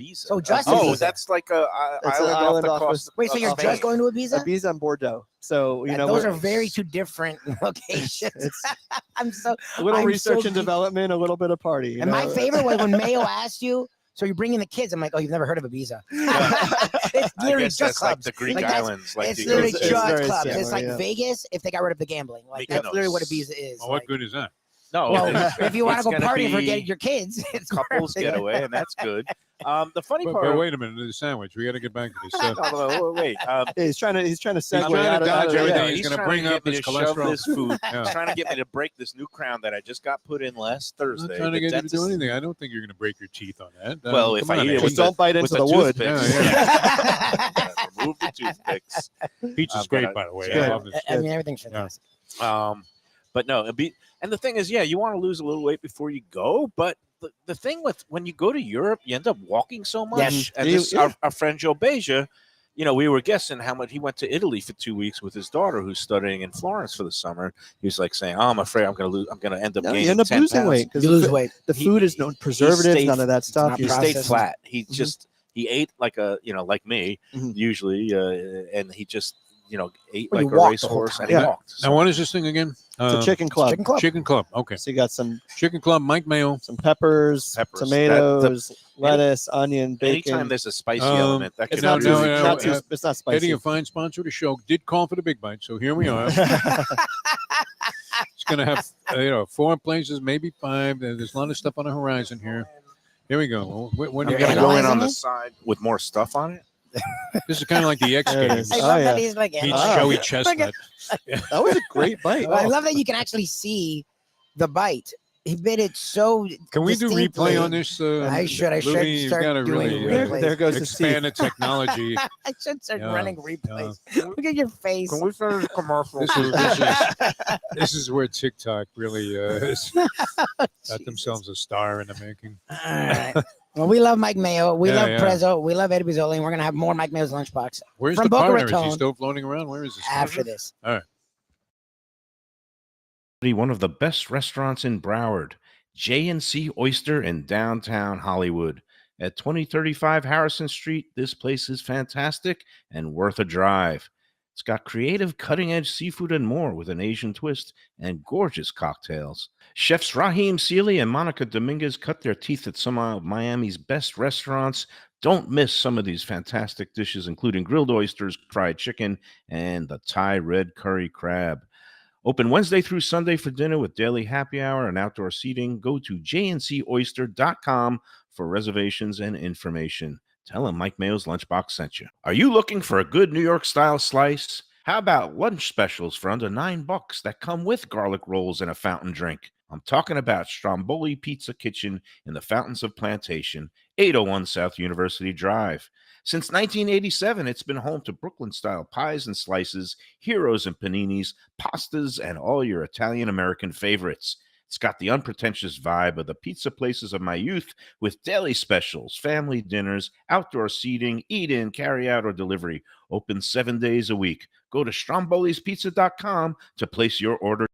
Ibiza. So just oh, Ibiza. that's like a It's an island off island the off coast. Wait, so of you're Spain. just going to Ibiza? Ibiza and Bordeaux. So Those we're- are very two different locations. It's I'm so. a little I'm research so and geek- development, a little bit of party. you And my know? favorite was when Mayo asked you, "So you're bringing the kids?" I'm like, "Oh, you've never heard of Ibiza?" It's I literally guess just that's like clubs. the Greek Like, that's- islands. Like it's you literally go it's to. just very clubs. similar, It's like yeah. Vegas if they got rid of the gambling. Like that's Mykonos. literally what Ibiza is. Oh, what Like, good is that? No, Well, it's- if you want to it's go gonna party and be forget your kids, it's couples perfect. getaway, and that's good. The funny But part. wait a minute, the sandwich. We got to get back to this. No, wait. Yeah, he's trying to He's segue trying out to of, out dodge of everything. yeah. He's gonna trying bring get up me his to shove cholesterol. this food. Yeah. He's trying to get me to break this new crown that I just got put in last I'm Thursday. not trying to The get you to do dentist- anything. I don't think you're going to break your teeth on that. Well, if come I on, eat it man. with Just don't bite with into the wood. toothpicks. Yeah, Remove the toothpicks. Pizza's I'm great, gonna- by the way. it's I good. love this. I mean, everything's fantastic. But no, and the thing is, yeah, you want to lose a little weight before you go, but the thing with when you go to Europe, you end up walking so much. Yes. And this, our friend Joe Beja, we were guessing how much he went to Italy for 2 weeks with his daughter, who's studying in Florence for the summer. He was like saying, "Oh, I'm afraid I'm going to end up No, gaining you end up 10 losing pounds." weight because You lose weight. the He- food is no preservatives, stayed- none of that stuff. not He You stayed processed. flat. He Mhm. just he ate like like me Mhm. usually, and he just ate Well, you like a walked the whole racehorse and time. he Yeah. walked. Now, what is this thing again? It's a chicken club. Chicken club. Chicken Club. Okay. So you got some Chicken Club, Mike Mayo. peppers, Peppers. tomatoes, lettuce, onion, bacon. Anytime there's a spicy Um, element, that it's can No, not, no, too, no, not too, uh, it's not Eddie, spicy. a fine sponsor of the show, did call for the big bite. So here we are. It's going to have 4 places, maybe 5. There's a lot of stuff on the horizon here. Here we go. When I'm you gonna got go in analyzing on the it? side with more stuff on it. This is kind of like the X There it Games. is. I Oh, love yeah. that he's like, Meets Wow. Joey Look at- Chestnut. That was a great bite. I love that you can actually see the bite. He bit it so. Can we do distinctly. replay on this? I should Louie, you've start gotta doing really There, replays. there goes his expand teeth. the technology. I should start Yeah, running replays. Look at your face. Can we finish commercial? This is where TikTok really has got themselves a star in the making. All right. Well, we love Mike Mayo. We Yeah, love yeah. Prezzo. We love Eddie Bizzoli. And we're going to have more Mike Mayo's Lunchbox Where's From the Boca partner? Is he Raton. still floating around? Where is this? after this. One of the best restaurants in Broward, J&C Oyster in downtown Hollywood. At 2035 Harrison Street, this place is fantastic and worth a drive. It's got creative, cutting-edge seafood and more with an Asian twist and gorgeous cocktails. Chefs Raheem Seeley and Monica Dominguez cut their teeth at some of Miami's best restaurants. Don't miss some of these fantastic dishes, including grilled oysters, fried chicken, and the Thai red curry crab. Open Wednesday through Sunday for dinner with daily happy hour and outdoor seating. Go to jncoyster.com for reservations and information. Tell them Mike Mayo's Lunchbox sent you. Are you looking for a good New York style slice? How about lunch specials for under $9 that come with garlic rolls and a fountain drink? I'm talking about Stromboli Pizza Kitchen in the Fountains of Plantation, 801 South University Drive. Since 1987, it's been home to Brooklyn-style pies and slices, heroes and paninis, pastas, and all your Italian-American favorites. It's got the unpretentious vibe of the pizza places of my youth with daily specials, family dinners, outdoor seating, eat-in, carry-out, or delivery. Open 7 days a week. Go to strombolispizza.com to place your order.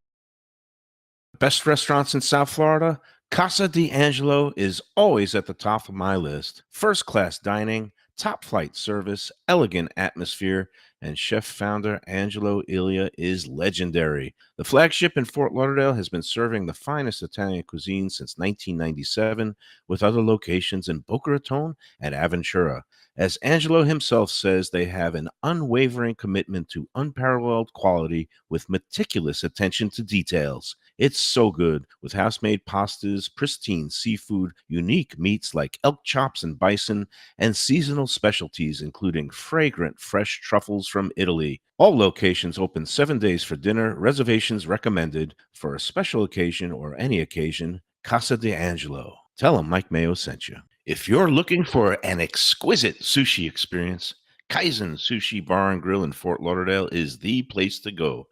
Best restaurants in South Florida? Casa D'Angelo is always at the top of my list. First-class dining, top-flight service, elegant atmosphere, and chef-founder Angelo Ilia is legendary. The flagship in Fort Lauderdale has been serving the finest Italian cuisine since 1997, with other locations in Boca Raton and Aventura. As Angelo himself says, they have an unwavering commitment to unparalleled quality with meticulous attention to details. It's so good, with house-made pastas, pristine seafood, unique meats like elk chops and bison, and seasonal specialties including fragrant fresh truffles from Italy. All locations open 7 days for dinner. Reservations recommended for a special occasion or any occasion. Casa D'Angelo. Tell them Mike Mayo sent you. If you're looking for an exquisite sushi experience, Kaizen Sushi Bar and Grill in Fort Lauderdale is the place to go.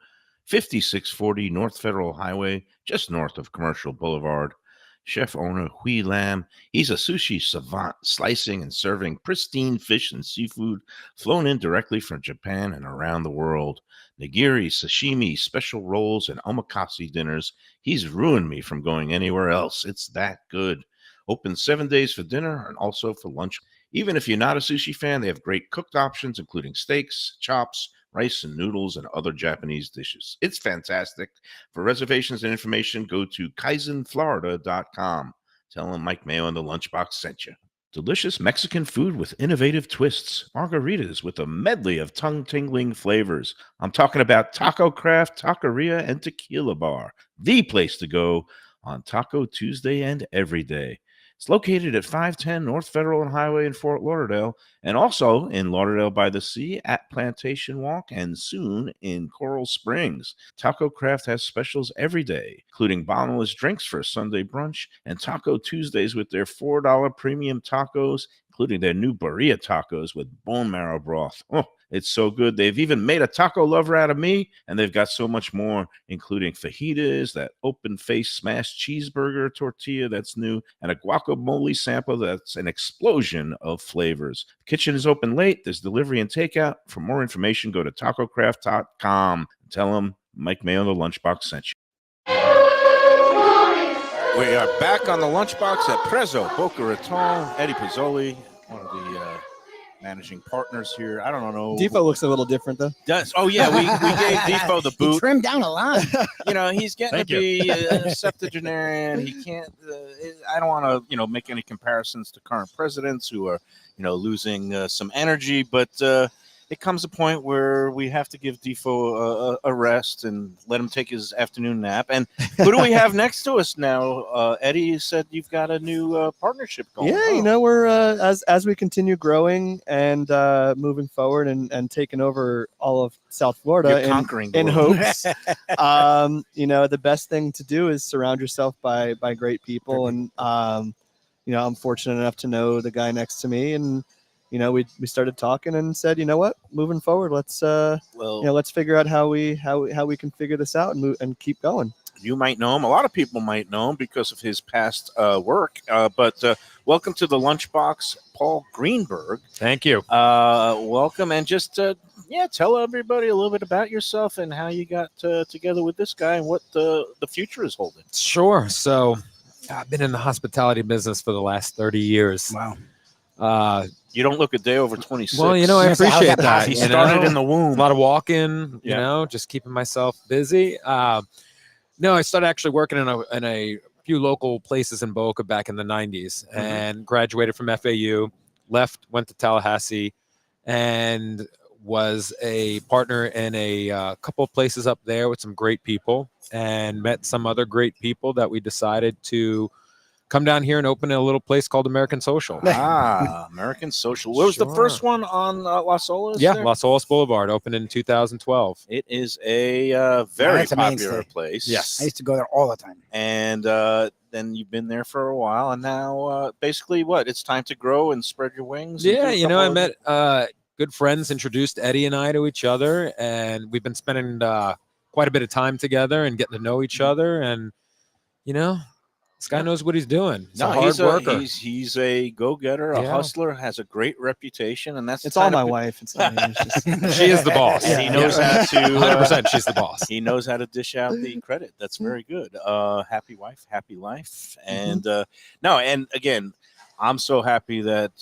5640 North Federal Highway, just north of Commercial Boulevard. Chef owner Hui Lam, he's a sushi savant, slicing and serving pristine fish and seafood flown in directly from Japan and around the world. Nigiri, sashimi, special rolls, and omakase dinners. He's ruined me from going anywhere else. It's that good. Open 7 days for dinner and also for lunch. Even if you're not a sushi fan, they have great cooked options, including steaks, chops, rice and noodles, and other Japanese dishes. It's fantastic. For reservations and information, go to kaizenflorida.com. Tell them Mike Mayo and the Lunchbox sent you. Delicious Mexican food with innovative twists. Margaritas with a medley of tongue-tingling flavors. I'm talking about Taco Craft, Taqueria, and Tequila Bar. The place to go on Taco Tuesday and every day. It's located at 510 North Federal and Highway in Fort Lauderdale, and also in Lauderdale by the Sea at Plantation Walk, and soon in Coral Springs. Taco Craft has specials every day, including bottomless drinks for Sunday brunch and Taco Tuesdays with their $4 premium tacos, including their new birria tacos with bone marrow broth. Oh, it's so good. They've even made a taco lover out of me, and they've got so much more, including fajitas, that open-faced smashed cheeseburger tortilla that's new, and a guacamole sample that's an explosion of flavors. The kitchen is open late. There's delivery and takeout. For more information, go to tacocraft.com. Tell them Mike Mayo, the Lunchbox, sent you. We are back on the Lunchbox at Prezzo Boca Raton. Eddie Pizzoli, one of the managing partners here. I don't know. Defo looks a little different though. Oh yeah, we gave Defo the He boot. trimmed down a lot. You know, he's getting Thank to be a septuagenarian. He can't. I don't want to, make any comparisons to current presidents who are, losing some energy. But it comes a point where we have to give Defo a rest and let him take his afternoon nap. And who do we have next to us now? Eddie, you said you've got a new partnership going. Yeah, we're as we continue growing and moving forward and taking over all of South Florida conquering in world. hopes. The best thing to do is surround yourself by great people. And I'm fortunate enough to know the guy next to me, and we started talking and said, what, moving forward, let's let's figure out how we can figure this out and move and keep going. You might know him. A lot of people might know him because of his past work. But welcome to the Lunchbox, Paul Greenberg. Thank you. Welcome. And just, tell everybody a little bit about yourself and how you got together with this guy and what the future is holding. Sure. So I've been in the hospitality business for the last 30 years. Wow. You don't look a day over 26. Well, I Yes, how's appreciate that that. He you started know? in the A womb. lot of walking, Yeah. just keeping myself busy. No, I started actually working in a few local places in Boca back in the 90s and graduated from FAU, went to Tallahassee, and was a partner in a couple of places up there with some great people, and met some other great people that we decided to come down here and open a little place called American Social. American Social. What was the Sure. first one on Las Olas? Yeah, there? Las Olas Boulevard, opened in 2012. It is a very that's a popular mainstay. place. Yes. I used to go there all the time. And then you've been there for a while, and now basically it's time to grow and spread your wings. And Yeah, do a I couple met good friends, introduced Eddie and I to each other, and we've been spending quite a bit of time together and getting to know each other. And this guy knows what he's doing. He's a hard worker. He's a go-getter, a Yeah. hustler, has a great reputation, and that's the It's all kind my of- wife. It's not me. It's just, She is the boss. And he knows how to 100%. She's the boss. he knows how to dish out the credit. That's very good. Happy wife, happy life. And and again, I'm so happy that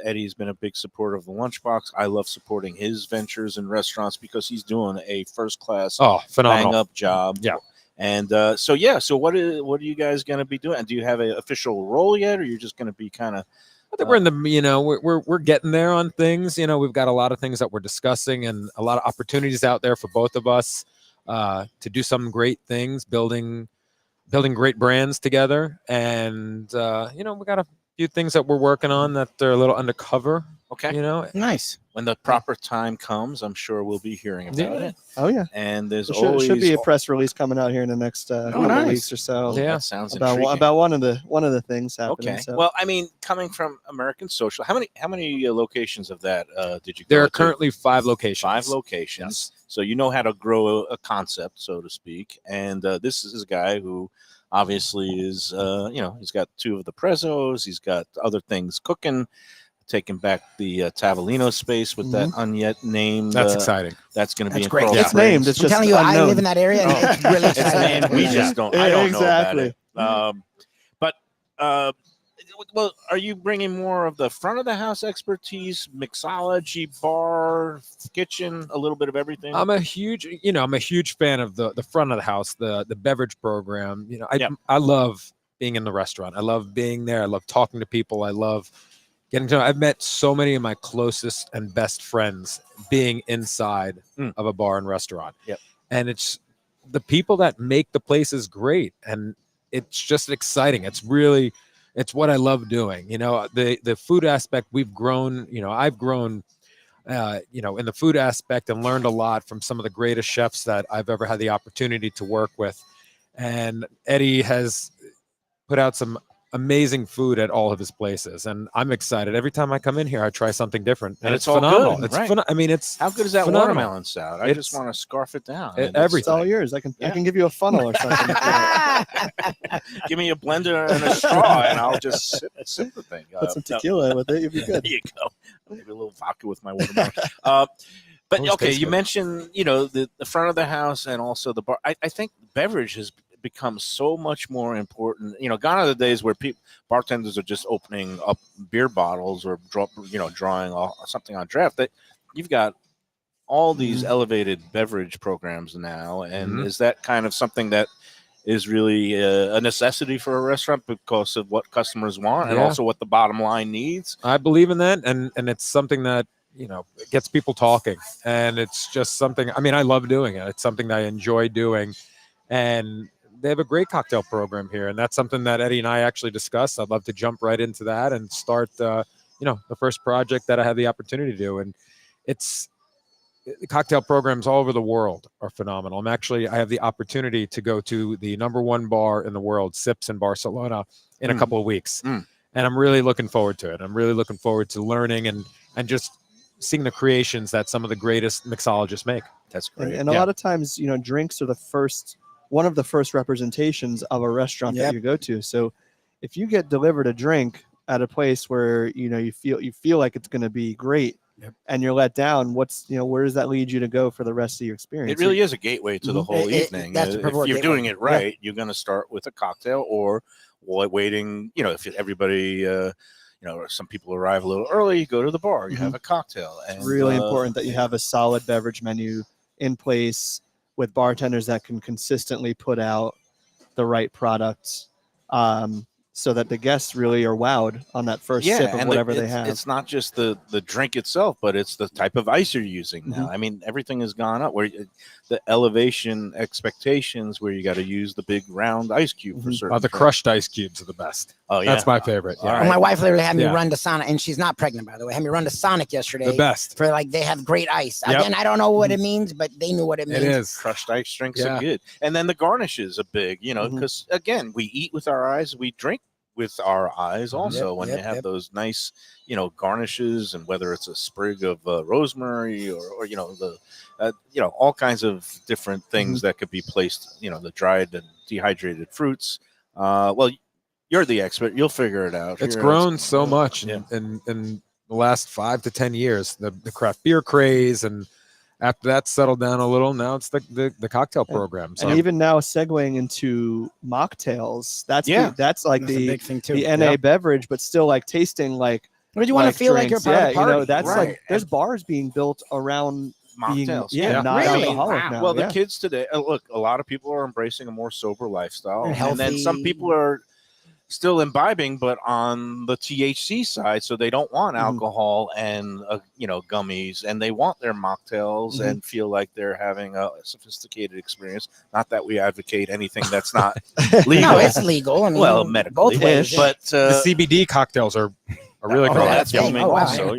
Eddie's been a big supporter of the Lunchbox. I love supporting his ventures in restaurants because he's doing a first-class, Oh, phenomenal. bang-up job. Yeah. And so what are you guys going to be doing? And do you have an official role yet, or you're just going to be kind of? I think we're in the, we're getting there on things. We've got a lot of things that we're discussing and a lot of opportunities out there for both of us to do some great things, building great brands together. And, we got a few things that we're working on that are a little undercover, Okay. Nice. When the proper time comes, I'm sure we'll be hearing about Yeah. it. oh yeah. And there's There always should be a press release coming out here in the next couple of nice. weeks or so. Yeah. That sounds About intriguing. about one of the things happening. Okay. So. Well, I mean, coming from American Social, how many locations of that did you go There are to? currently 5 locations. 5 locations. Yes. So you know how to grow a concept, so to speak. And this is a guy who obviously is, he's got 2 of the Prezzos. He's got other things cooking, taking back the Tavolino space with that unyet named. That's exciting. That's going to be That's in great. Coral it's Springs. named. It's I'm just telling you, I unknown. live in that area, and Oh. it's really It's exciting. named. We just don't. I don't know Exactly. about it. Well, are you bringing more of the front of the house expertise, mixology, bar, kitchen, a little bit of everything? I'm a huge fan of the front of the house, the beverage program. I love being in the restaurant. I love being there. I love talking to people. I love getting to know. I've met so many of my closest and best friends being inside of a bar and restaurant. Yep. And it's the people that make the places great. And it's just exciting. It's what I love doing. The food aspect we've grown. I've grown. In the food aspect and learned a lot from some of the greatest chefs that I've ever had the opportunity to work with. And Eddie has put out some amazing food at all of his places, and I'm excited. Every time I come in here, I try something different, and it's all phenomenal. good, It's right. it's How good is that phenomenal. watermelon salad? I just want to scarf it down. It's all yours. I can give you a funnel or something. Give me a blender and a straw, and I'll just sip the thing. Put some tequila with it. You'll be good. There you go. Maybe a little vodka with my watermelon. But Always okay, tastes you good. mentioned the front of the house and also the bar. I think beverage has become so much more important. Gone are the days where bartenders are just opening up beer bottles or drawing something on draft. That you've got all these elevated beverage programs now, and is that kind of something that is really a necessity for a restaurant because of what customers want and Yeah. also what the bottom line needs? I believe in that, and it's something that it gets people talking, and it's just something. I mean, I love doing it. It's something that I enjoy doing, and they have a great cocktail program here, and that's something that Eddie and I actually discussed. I'd love to jump right into that and start, the first project that I had the opportunity to do, and the cocktail programs all over the world are phenomenal. I have the opportunity to go to the #1 bar in the world, Sips in Barcelona, in a couple of weeks. And I'm really looking forward to it. I'm really looking forward to learning and just seeing the creations that some of the greatest mixologists make. That's great. And a lot of times, drinks are one of the first representations of a restaurant that you go to. So if you get delivered a drink at a place where, you feel like it's going to be great, and you're let down, where does that lead you to go for the rest of your experience? It really is a gateway to the whole evening. That's the if you're doing it right, you're going to start with a cocktail or waiting. If everybody, some people arrive a little early, you go to the bar, you have a cocktail. And, It's really important that you have a solid beverage menu in place with bartenders that can consistently put out the right products, so that the guests really are wowed on that first sip of whatever they have. It's not just the drink itself, but it's the type of ice you're using now. I mean, everything has gone up. Where the elevation expectations, where you got to use the big round ice cube for certain. The crushed ice cubes are the best. Oh yeah, That's my favorite. Yeah. Well, my wife literally had me run to Sonic, and she's not pregnant, by the way. Had me run to Sonic yesterday. The best. For they have great ice. Yep. Again, I don't know what it means, but they knew what it means. It is. crushed ice drinks are good, and then the garnishes are big. Because again, we eat with our eyes, we drink with our eyes also. When you have those nice, garnishes, and whether it's a sprig of rosemary or all kinds of different things that could be placed, the dried and dehydrated fruits. Well, you're the expert. You'll figure it out. It's grown so much in the last 5 to 10 years. The craft beer craze, and after that settled down a little, now it's the cocktail program. So. And even now, segueing into mocktails, that's like That's a big thing too. the NA beverage, but still like tasting like. But you want to feel like you're part of the party. That's right. like there's bars being built around mocktails. not Really? alcoholic Wow. now. Well, the kids today, look, a lot of people are embracing a more sober lifestyle, And then some people are still imbibing, but on the THC side, so they don't want alcohol and gummies, and they want their mocktails and feel like they're having a sophisticated experience. Not that we advocate anything that's not legal. No, it's legal. I mean, well, medically, both ways. but The CBD cocktails are really cool. that's Yeah. booming Oh, wow. also.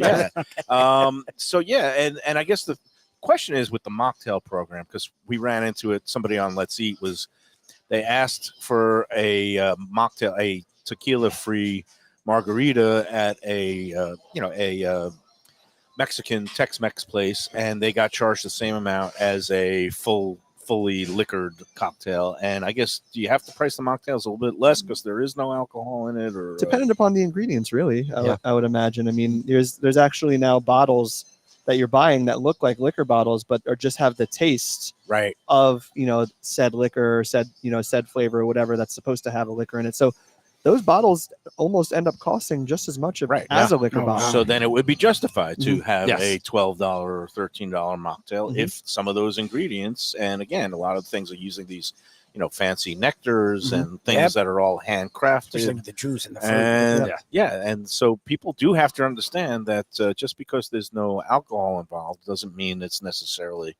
And I guess the question is with the mocktail program, because we ran into it. Somebody on Let's Eat they asked for a mocktail, a tequila-free margarita at a Mexican Tex-Mex place, and they got charged the same amount as a fully liquored cocktail. And I guess, do you have to price the mocktails a little bit less because there is no alcohol in it, or Dependent upon the ingredients, really. I would imagine. I mean, there's actually now bottles that you're buying that look like liquor bottles, but just have the taste right of said liquor, said flavor, or whatever that's supposed to have a liquor in it. So those bottles almost end up costing just as much as a liquor bottle. So then it would be justified to have Yes. a $12 or $13 mocktail if some of those ingredients, and again, a lot of things are using these fancy nectars and things that are all handcrafted. Especially with the juice and the fruit. And and so people do have to understand that just because there's no alcohol involved doesn't mean it's necessarily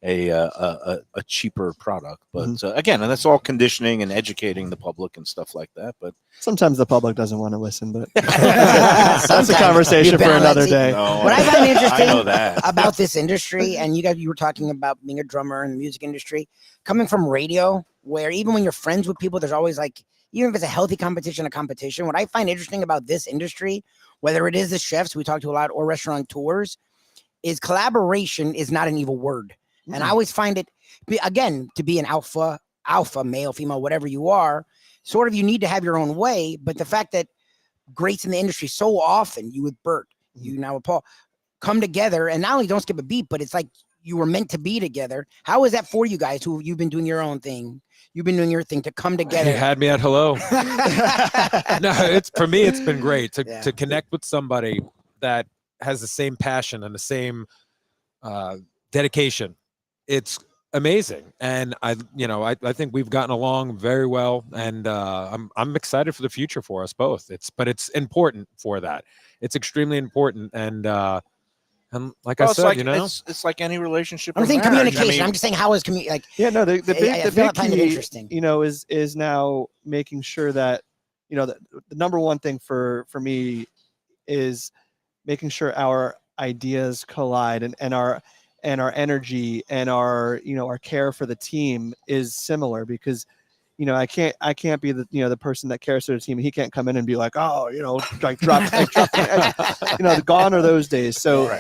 a cheaper product. But again, and that's all conditioning and educating the public and stuff like that. But Sometimes the public doesn't want to listen, but Sometimes. that's a conversation You've for been on another Lexi. day. no, What I find interesting I know that. about this industry, and you were talking about being a drummer in the music industry, coming from radio, where even when you're friends with people, there's always like, even if it's a healthy competition, a competition. What I find interesting about this industry, whether it is the chefs we talk to a lot or restaurateurs, is collaboration is not an evil word. And I always find it, again, to be an alpha, male, female, whatever you are, sort of you need to have your own way. But the fact that greats in the industry so often, you with Bert, you now with Paul, come together and not only don't skip a beat, but it's like you were meant to be together. How is that for you guys who you've been doing your own thing? You've been doing your thing to come You together. had me at hello. No, it's for me. It's been great to connect with somebody that has the same passion and the same dedication. It's amazing, and I think we've gotten along very well, and I'm excited for the future for us both. It's important for that. It's extremely important, and like I said, it's like any relationship. I'm or saying marriage. communication. I mean, I'm just saying how is communication? Like, Yeah, no, the I big feel I find it key, interesting. is now making sure that, the number one thing for me is making sure our ideas collide and our energy and our our care for the team is similar, because I can't be the person that cares for the team. He can't come in and be like, oh, like drop gone are those days. So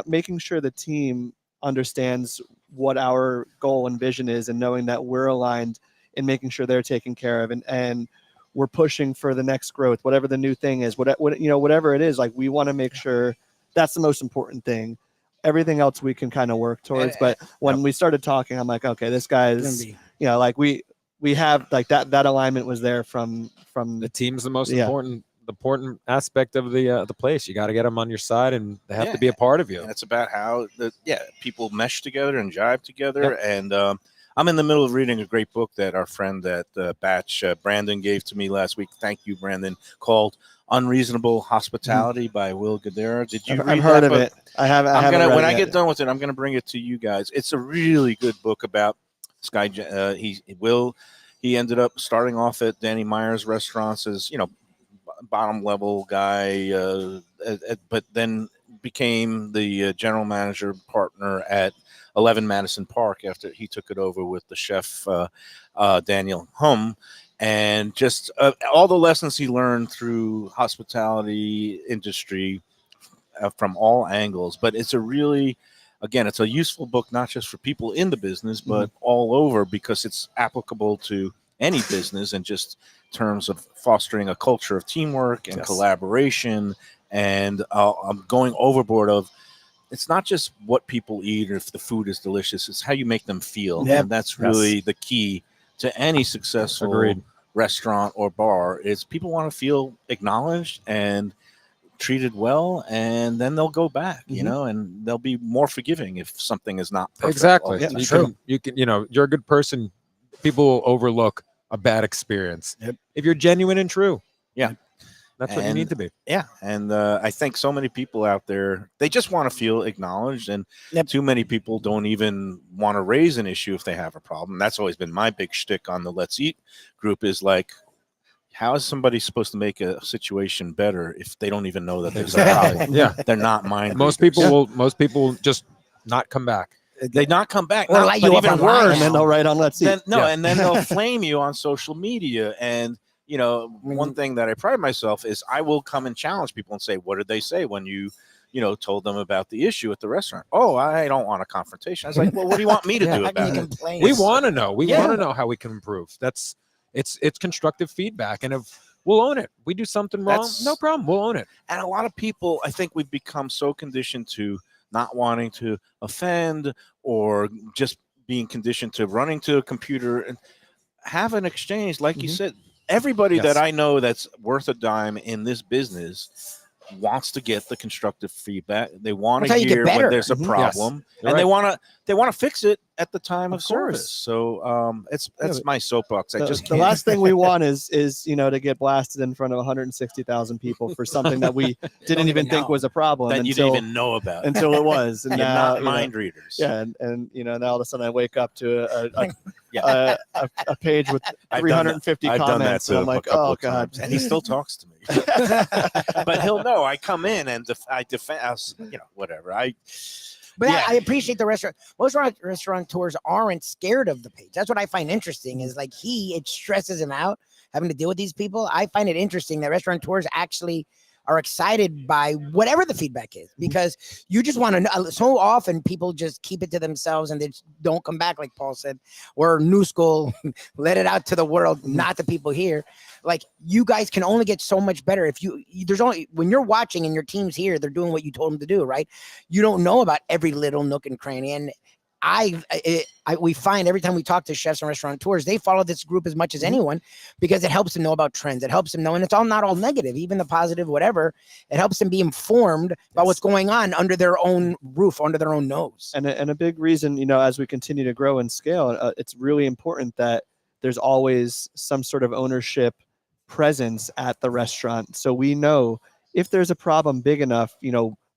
making sure the team understands what our goal and vision is, and knowing that we're aligned and making sure they're taken care of, and we're pushing for the next growth, whatever the new thing is, whatever it is. Like, we want to make sure that's the most important thing. Everything else we can kind of work towards. But when we started talking, I'm like, okay, this guy's, like we have like that alignment was there from the team's the most important aspect of the place. You got to get them on your side, and they have to be a part of you. And it's about how people mesh together and jive together. And I'm in the middle of reading a great book that our friend at Batch, Brandon, gave to me last week. Thank you, Brandon. Called Unreasonable Hospitality by Will Guidara. Did you read I've heard that of book? it. I haven't. When I get done with it, I'm gonna bring it to you guys. It's a really good book about this guy. He ended up starting off at Danny Meyer's restaurants as bottom level guy, but then became the general manager partner at 11 Madison Park after he took it over with the chef Daniel Hum. And just all the lessons he learned through hospitality industry from all angles. But it's it's a useful book, not just for people in the business, but all over, because it's applicable to any business, and just terms of fostering a culture of teamwork and collaboration. And I'm going overboard of, it's not just what people eat or if the food is delicious, it's how you make them feel. And that's really the key to any successful restaurant or bar, is people want to feel acknowledged and treated well, and then they'll go back, and they'll be more forgiving if something is not perfect. Exactly. Yeah, you can, you're a good person. People will overlook a bad experience if you're genuine and true. Yeah. That's what you need to be. Yeah. And I think so many people out there, they just want to feel acknowledged, and too many people don't even want to raise an issue if they have a problem. That's always been my big shtick on the Let's Eat group, is like, how is somebody supposed to make a situation better if they don't even know that there's a problem? They're not mind. Most people will just not come back. They not come back, or light you up even online, worse, and then they'll write on Let's Eat. And then they'll flame you on social media. And one thing that I pride myself is I will come and challenge people and say, what did they say when you told them about the issue at the restaurant? Oh, I don't want a confrontation. I was like, well, what do you want me to do about it? We want to know. We want to know how we can improve. It's constructive feedback, and if we'll own it, we do something wrong, no problem, we'll own it. And a lot of people, I think we've become so conditioned to not wanting to offend, or just being conditioned to running to a computer and have an exchange. Like you said, everybody that I know that's worth a dime in this business wants to get the constructive feedback. They want That's to how you get hear when better. there's a Mhm. problem, You're and right. they want to fix it at the time of, Of course. service. So that's but my soapbox. I just the can't. last thing we want is to get blasted in front of 160,000 people for something that we didn't even think know. was a problem that you until didn't even know about. until it was. And You're now, not mind readers. yeah, and now all of a sudden I wake up to Yeah. a page with I've done that. 350 I've done that comments, and too I'm like, a couple oh of god. times, and he still talks to me. But he'll know I come in and I defend, whatever. But Yeah. I appreciate the restaurant. Most restaurateurs aren't scared of the page. That's what I find interesting. Is like it stresses him out having to deal with these people. I find it interesting that restaurateurs actually are excited by whatever the feedback is, because you just want to know. So often people just keep it to themselves and they just don't come back, like Paul said. We're new school, let it out to the world, not the people here. Like, you guys can only get so much better if there's only, when you're watching and your team's here, they're doing what you told them to do, right? You don't know about every little nook and cranny. And we find every time we talk to chefs and restaurateurs, they follow this group as much as anyone, because it helps them know about trends. It helps them know, and it's not all negative, even the positive, whatever. It helps them be informed about what's going on under their own roof, under their own nose. And a big reason, as we continue to grow and scale, it's really important that there's always some sort of ownership presence at the restaurant. So we know if there's a problem big enough,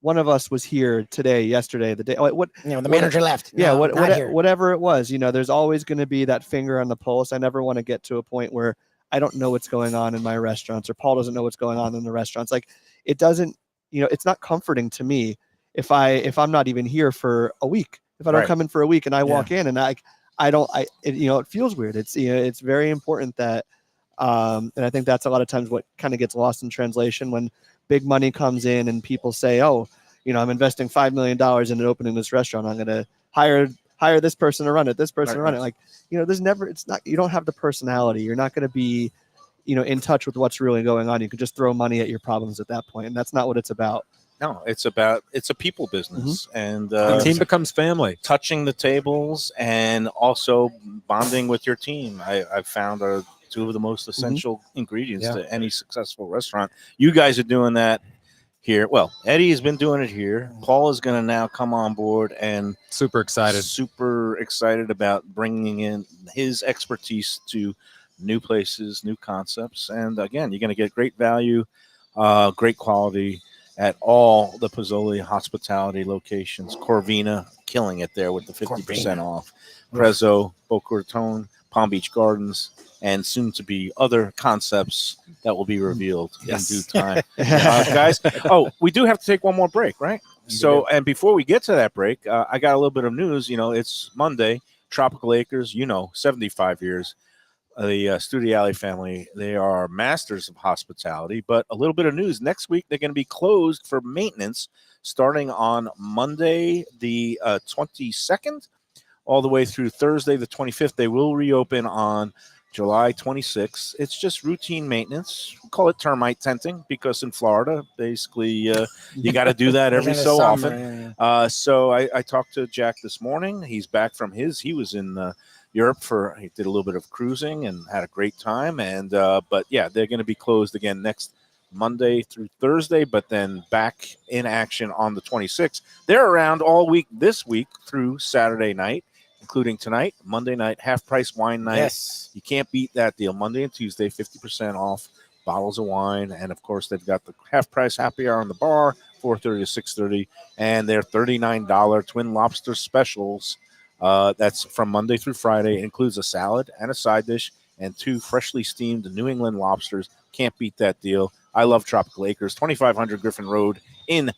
one of us was here today, yesterday, the day. The manager left. Yeah, No, not here. whatever it was, there's always going to be that finger on the pulse. I never want to get to a point where I don't know what's going on in my restaurants, or Paul doesn't know what's going on in the restaurants. Like, it doesn't, it's not comforting to me if I'm not even here for a week. If I don't come in for a week and I walk in and it feels weird. It's very important that, and I think that's a lot of times what kind of gets lost in translation when big money comes in and people say, oh, I'm investing $5 million into opening this restaurant. I'm going to hire this person to run it, this person to run it. Like, you don't have the personality. You're not going to be, in touch with what's really going on. You can just throw money at your problems at that point. And that's not what it's about. No, it's a people business, and The team becomes family. touching the tables and also bonding with your team. I've found are two of the most essential ingredients to any successful restaurant. You guys are doing that here. Well, Eddie has been doing it here. Paul is going to now come on board and Super excited. super excited about bringing in his expertise to new places, new concepts. And again, you're going to get great value, great quality at all the Pozzoli hospitality locations. Corvina killing it there with the 50% off. Prezzo, Boca Raton, Palm Beach Gardens, and soon to be other concepts that will be revealed in due time. Guys, we do have to take one more break, right? So, and before we get to that break, I got a little bit of news. It's Monday, Tropical Acres, 75 years. The Studio Alley family, they are masters of hospitality, but a little bit of news. Next week, they're going to be closed for maintenance starting on Monday, the 22nd, all the way through Thursday, the 25th. They will reopen on July 26th. It's just routine maintenance. We call it termite tenting because in Florida, basically, you got to do that every so often. So I talked to Jack this morning. He's back from he was in Europe he did a little bit of cruising and had a great time. And but yeah, they're going to be closed again next Monday through Thursday, but then back in action on the 26th. They're around all week this week through Saturday night, including tonight, Monday night, half price wine night. Yes. You can't beat that deal. Monday and Tuesday, 50% off bottles of wine. And of course, they've got the half price happy hour on the bar, 4:30 to 6:30, and their $39 Twin Lobster specials. That's from Monday through Friday. It includes a salad and a side dish and 2 freshly steamed New England lobsters. Can't beat that deal. I love Tropical Acres, 2500 Griffin Road in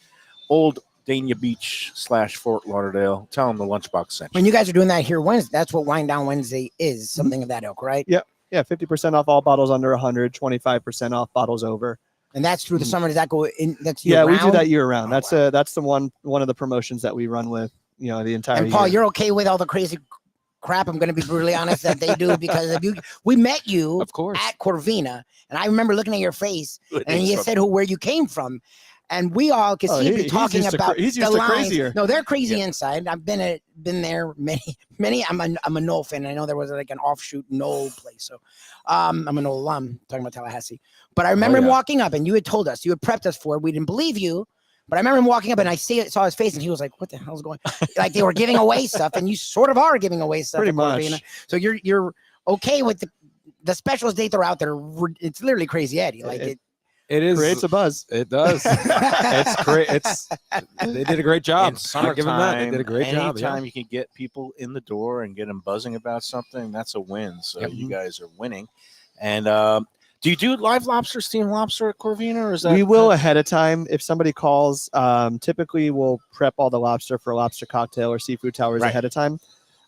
Old Dania Beach / Fort Lauderdale. Tell them the Lunchbox sent you. When you guys are doing that here Wednesday, that's what Wine Down Wednesday is, something of that ilk, right? Yeah, 50% off all bottles under 100, 25% off bottles over. And that's through the summer. Does that go in? That's Yeah, we do year-round? that year round. Oh, That's the one of the promotions that we run with, the entire And Paul, year. you're okay with all the crazy crap, I'm going to be brutally honest, that they do, because we met you Of course. at Corvina, and I remember looking at your face, and you said where you came from. And we all, because Oh, he'd be he's talking used to about he's the used to lines. crazier. No, they're crazy inside. I've been there many. I'm a Knoll fan. I know there was like an offshoot Knoll place. So I'm a Knoll alum, talking about Tallahassee. But I remember him walking up, and you had told us, you had prepped us for it. We didn't believe you. But I remember him walking up, and I saw his face, and he was like, "What the hell's going?" Like they were giving away stuff, and you sort of are giving away stuff. Pretty at much. Corvina. So you're okay with the specials date that are out there. It's literally crazy, Eddie. Like It is Creates a buzz. It does. It's great. They did a great job. In I'll give them that. They summertime, did a great job. anytime you can get people in the door and get them buzzing about something, that's a win. So you guys are winning. And do you do live lobster, steamed lobster at Corvina, or is that We will ahead of time. If somebody calls, typically we'll prep all the lobster for a lobster cocktail or seafood towers Right. ahead of time.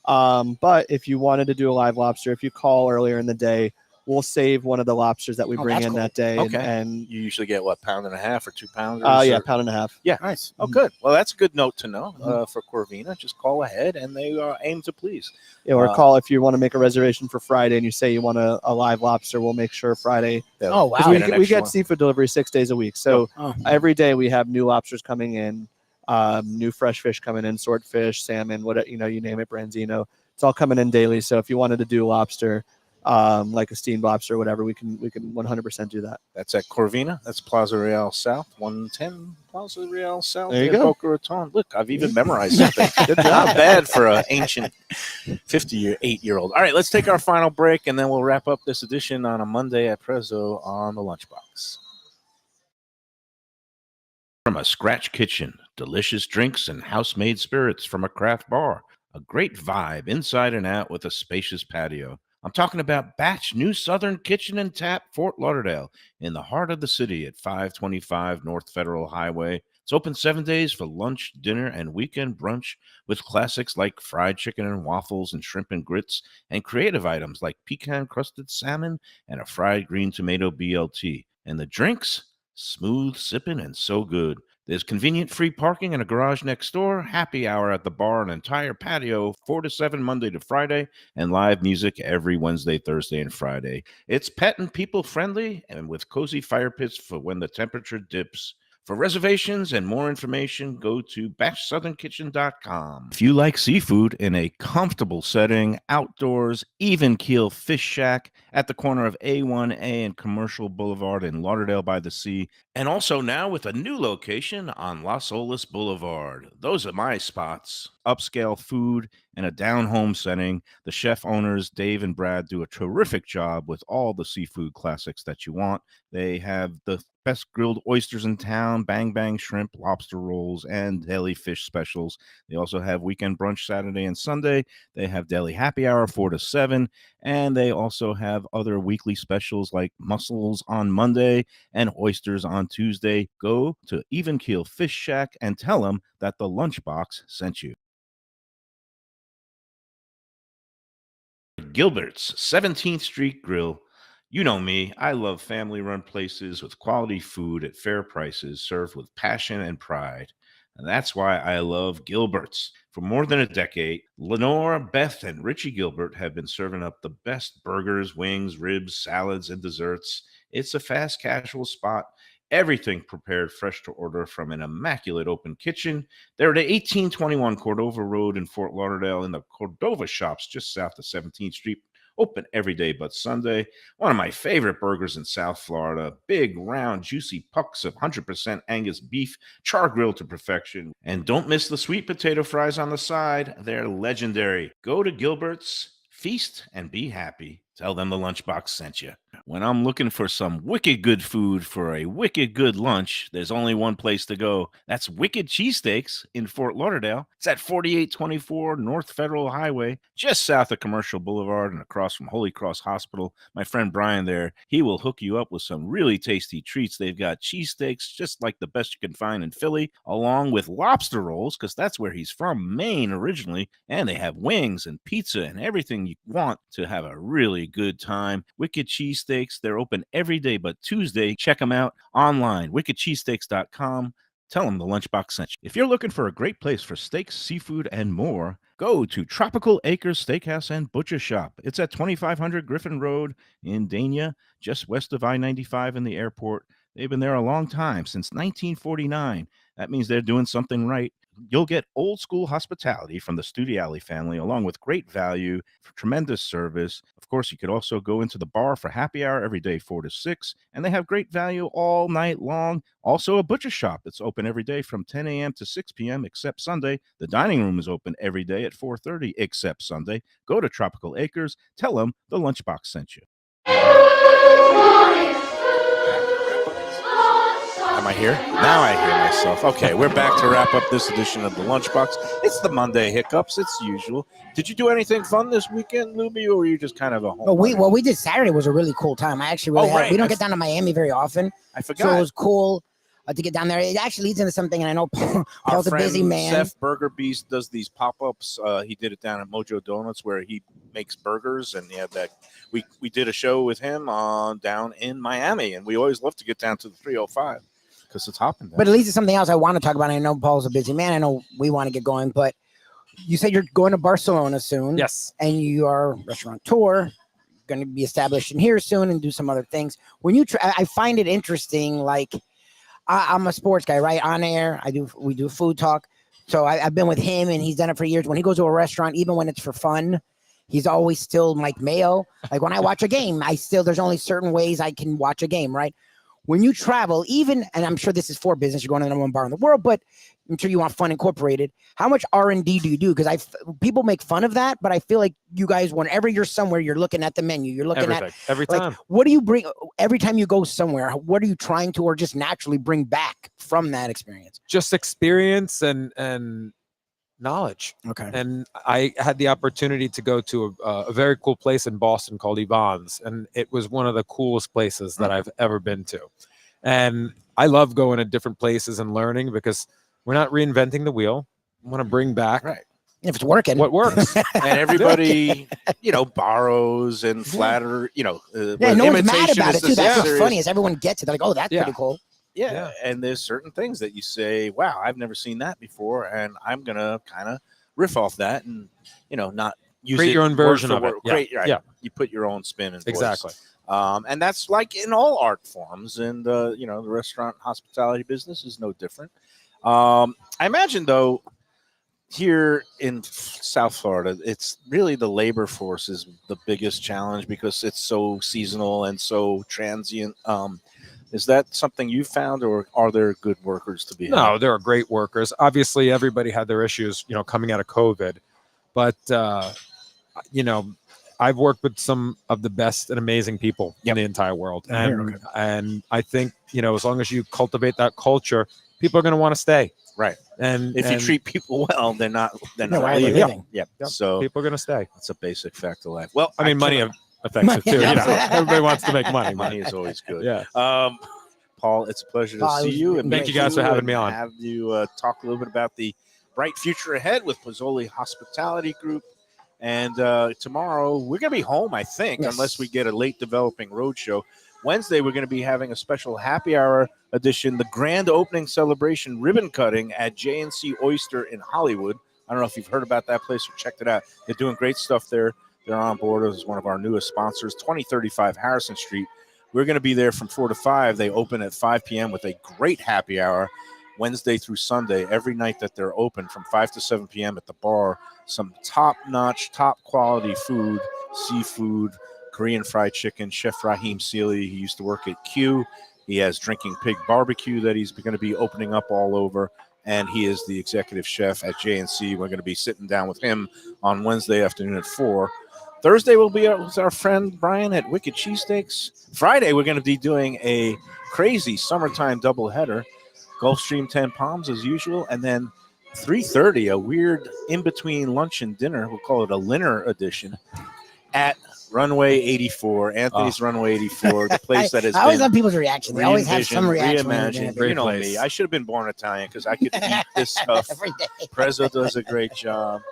But if you wanted to do a live lobster, if you call earlier in the day, we'll save one of the lobsters that we Oh, bring that's in cool. that day. Okay. And You usually get what, £1.5 or 2 pounds? yeah, pound and a half. Yeah. nice. Oh, good. Well, that's a good note to know for Corvina. Just call ahead, and they aim to please. Yeah, or call if you want to make a reservation for Friday and you say you want a live lobster. We'll make sure Friday. Oh, wow. 'Cause Get an we extra get one. seafood delivery 6 days a week. So Oh. every day we have new lobsters coming in, new fresh fish coming in, swordfish, salmon, what you name it, branzino. It's all coming in daily. So if you wanted to do lobster, like a steamed lobster or whatever, we can 100% do that. That's at Corvina. That's Plaza Real South, 110 Plaza Real South. There you in go. Boca Raton. Look, I've even memorized something. Good job. Not bad for an ancient 58-year-old. All right, let's take our final break, and then we'll wrap up this edition on a Monday at Prezzo on the Lunchbox. From a scratch kitchen, delicious drinks and house-made spirits from a craft bar. A great vibe inside and out with a spacious patio. I'm talking about Batch New Southern Kitchen and Tap, Fort Lauderdale, in the heart of the city at 525 North Federal Highway. It's open 7 days for lunch, dinner, and weekend brunch with classics like fried chicken and waffles and shrimp and grits, and creative items like pecan-crusted salmon and a fried green tomato BLT. And the drinks? Smooth sipping and so good. There's convenient free parking and a garage next door, happy hour at the bar, an entire patio, 4 to 7 Monday to Friday, and live music every Wednesday, Thursday, and Friday. It's pet and people friendly and with cozy fire pits for when the temperature dips. For reservations and more information, go to batchsouthernkitchen.com. If you like seafood in a comfortable setting, outdoors, even keel fish shack at the corner of A1A and Commercial Boulevard in Lauderdale by the Sea, and also now with a new location on Las Olas Boulevard. Those are my spots. Upscale food and a down-home setting. The chef owners, Dave and Brad, do a terrific job with all the seafood classics that you want. They have the best grilled oysters in town, bang bang shrimp, lobster rolls, and deli fish specials. They also have weekend brunch Saturday and Sunday. They have deli happy hour 4 to 7, and they also have other weekly specials like mussels on Monday and oysters on Tuesday. Go to Even Keel Fish Shack and tell them that the Lunchbox sent you. Gilbert's 17th Street Grill. You know me, I love family-run places with quality food at fair prices served with passion and pride. And that's why I love Gilbert's. For more than a decade, Lenore, Beth, and Richie Gilbert have been serving up the best burgers, wings, ribs, salads, and desserts. It's a fast casual spot. Everything prepared fresh to order from an immaculate open kitchen. They're at 1821 Cordova Road in Fort Lauderdale in the Cordova Shops just south of 17th Street. Open every day but Sunday. One of my favorite burgers in South Florida. Big, round, juicy pucks of 100% Angus beef, char grilled to perfection. And don't miss the sweet potato fries on the side. They're legendary. Go to Gilbert's, feast, and be happy. Tell them the Lunchbox sent you. When I'm looking for some wicked good food for a wicked good lunch, there's only one place to go. That's Wicked Cheesesteaks in Fort Lauderdale. It's at 4824 North Federal Highway, just south of Commercial Boulevard and across from Holy Cross Hospital. My friend Brian there, he will hook you up with some really tasty treats. They've got cheesesteaks just like the best you can find in Philly, along with lobster rolls, because that's where he's from, Maine originally. And they have wings and pizza and everything you want to have a really good time. Wicked Cheesesteaks, they're open every day but Tuesday. Check them out online, wickedcheesesteaks.com. Tell them the Lunchbox sent you. If you're looking for a great place for steaks, seafood, and more, go to Tropical Acres Steakhouse and Butcher Shop. It's at 2500 Griffin Road in Dania, just west of I-95 in the airport. They've been there a long time, since 1949. That means they're doing something right. You'll get old school hospitality from the Studiali family, along with great value, for tremendous service. Of course, you could also go into the bar for happy hour every day, 4 to 6, and they have great value all night long. Also, a butcher shop that's open every day from 10 a.m. to 6 p.m. except Sunday. The dining room is open every day at 4:30 except Sunday. Go to Tropical Acres. Tell them the Lunchbox sent you. Am I here? Now I hear myself. Okay, we're back to wrap up this edition of the Lunchbox. It's the Monday hiccups. It's usual. Did you do anything fun this weekend, Lubie, or were you just kind of a home? What we did Saturday was a really cool time. I actually really right. we don't get down to Miami very often, I so forgot. it was cool to get down there. It actually leads into something, and I know Our Paul's a friend busy man. Seth Burger Beast does these pop-ups. He did it down at Mojo Donuts where he makes burgers, and he had that. We did a show with him down in Miami, and we always love to get down to the 305 because it's hopping down. But at least it's something else I want to talk about. I know Paul's a busy man. I know we want to get going, but you said you're going to Barcelona soon. Yes. And you are restaurateur, going to be established in here soon and do some other things. When you I find it interesting, like I'm a sports guy, right? On air, we do food talk. So I've been with him and he's done it for years. When he goes to a restaurant, even when it's for fun, he's always still Mike Mayo. Like when I watch a game, there's only certain ways I can watch a game, right? When you travel, even, and I'm sure this is for business, you're going to the number one bar in the world, but I'm sure you want Fun Incorporated. How much R&D do you do? Because people make fun of that, but I feel like you guys, whenever you're somewhere, you're looking at the menu. You're looking Everything. at Every like, time. what do you bring every time you go somewhere? What are you trying to, or just naturally bring back from that experience? Just experience and knowledge. Okay. And I had the opportunity to go to a very cool place in Boston called Yvonne's, and it was one of the coolest places that I've ever been to. And I love going to different places and learning because we're not reinventing the wheel. I want to bring back If it's working. what works. And everybody, borrows and flatter, Yeah, no one's mad imitation about is it the too. That's what's serious- funny is everyone gets it. They're like, oh, that's Yeah. pretty cool. Yeah, and there's certain things that you say, wow, I've never seen that before, and I'm gonna kind of riff off that and not use Create it your own word version for of it. word. Yeah, Great, right. yeah. You put your own spin and voice. Exactly. And that's like in all art forms, and the restaurant hospitality business is no different. I imagine though, here in South Florida, it's really the labor force is the biggest challenge because it's so seasonal and so transient. Is that something you found, or are there good workers to be had? No, there are great workers. Obviously, everybody had their issues, coming out of COVID. But, I've worked with some of the best and amazing people in the entire world. And I think, as long as you cultivate that culture, people are going to want to stay. Right. And if you treat people well, they're not why are they leaving. leaving? Yep. Yep. So people are going to stay. that's a basic fact of life. Well, I mean, money affects it too. Everybody wants to make money. Money is always good. Yeah. Paul, it's a pleasure to Paul, see you. And thank meet you guys for having and me on. Have you talk a little bit about the bright future ahead with Pozzoli Hospitality Group. And tomorrow we're going to be home, I think, unless we get a late developing roadshow. Wednesday, we're going to be having a special happy hour edition, the grand opening celebration ribbon cutting at J&C Oyster in Hollywood. I don't know if you've heard about that place or checked it out. They're doing great stuff there. They're on board as one of our newest sponsors, 2035 Harrison Street. We're going to be there from 4 to 5. They open at 5 p.m. with a great happy hour Wednesday through Sunday, every night that they're open from 5 to 7 p.m. at the bar. Some top-notch, top-quality food, seafood, Korean fried chicken. Chef Raheem Sealy, he used to work at Q. He has Drinking Pig Barbecue that he's going to be opening up all over, and he is the executive chef at J&C. We're going to be sitting down with him on Wednesday afternoon at 4. Thursday will be with our friend Brian at Wicked Cheesesteaks. Friday, we're going to be doing a crazy summertime doubleheader, Gulfstream 10 Palms as usual, and then 3:30, a weird in-between lunch and dinner. We'll call it a Linner edition at Runway 84, Anthony's Runway 84, the place that has I always been love people's reaction. They always have some reaction. when you're reimagined. doing You know place. me. I should have been born Italian because I could eat this it. stuff. Every day. Prezzo does a great job.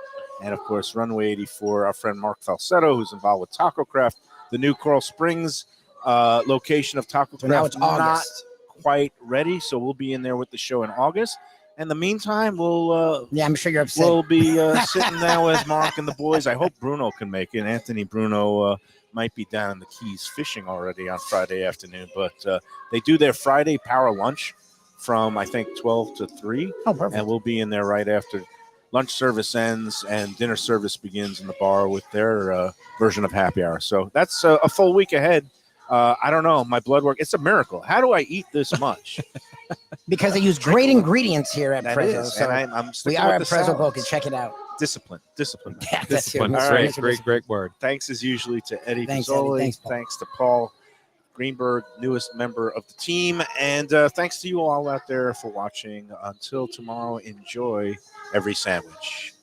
And, of course, Runway 84, our friend Mark Falsetto, who's involved with Taco Craft, the new Coral Springs location of Taco So now Craft. it's August. Not quite ready, so we'll be in there with the show in August. In the meantime, we'll Yeah, I'm sure you're upset. we'll be sitting down with Mark and the boys. I hope Bruno can make it. Anthony Bruno might be down in the Keys fishing already on Friday afternoon, but they do their Friday power lunch from I think 12 to 3, Oh, perfect. and we'll be in there right after lunch service ends and dinner service begins in the bar with their version of happy hour. So that's a full week ahead. I don't know. My blood work. It's a miracle. How do I eat this much? Because they use great ingredients here at That Prezzo. is, So and I'm we sticking are with at the Prezzo Boca. salads. Check it out. Discipline. Yeah, that's Discipline. it. All Great, right. great word. Thanks as usually to Eddie Thanks, Pizzoli. Eddie. Thanks, Paul. Thanks to Paul Greenberg, newest member of the team. And thanks to you all out there for watching. Until tomorrow, enjoy every sandwich.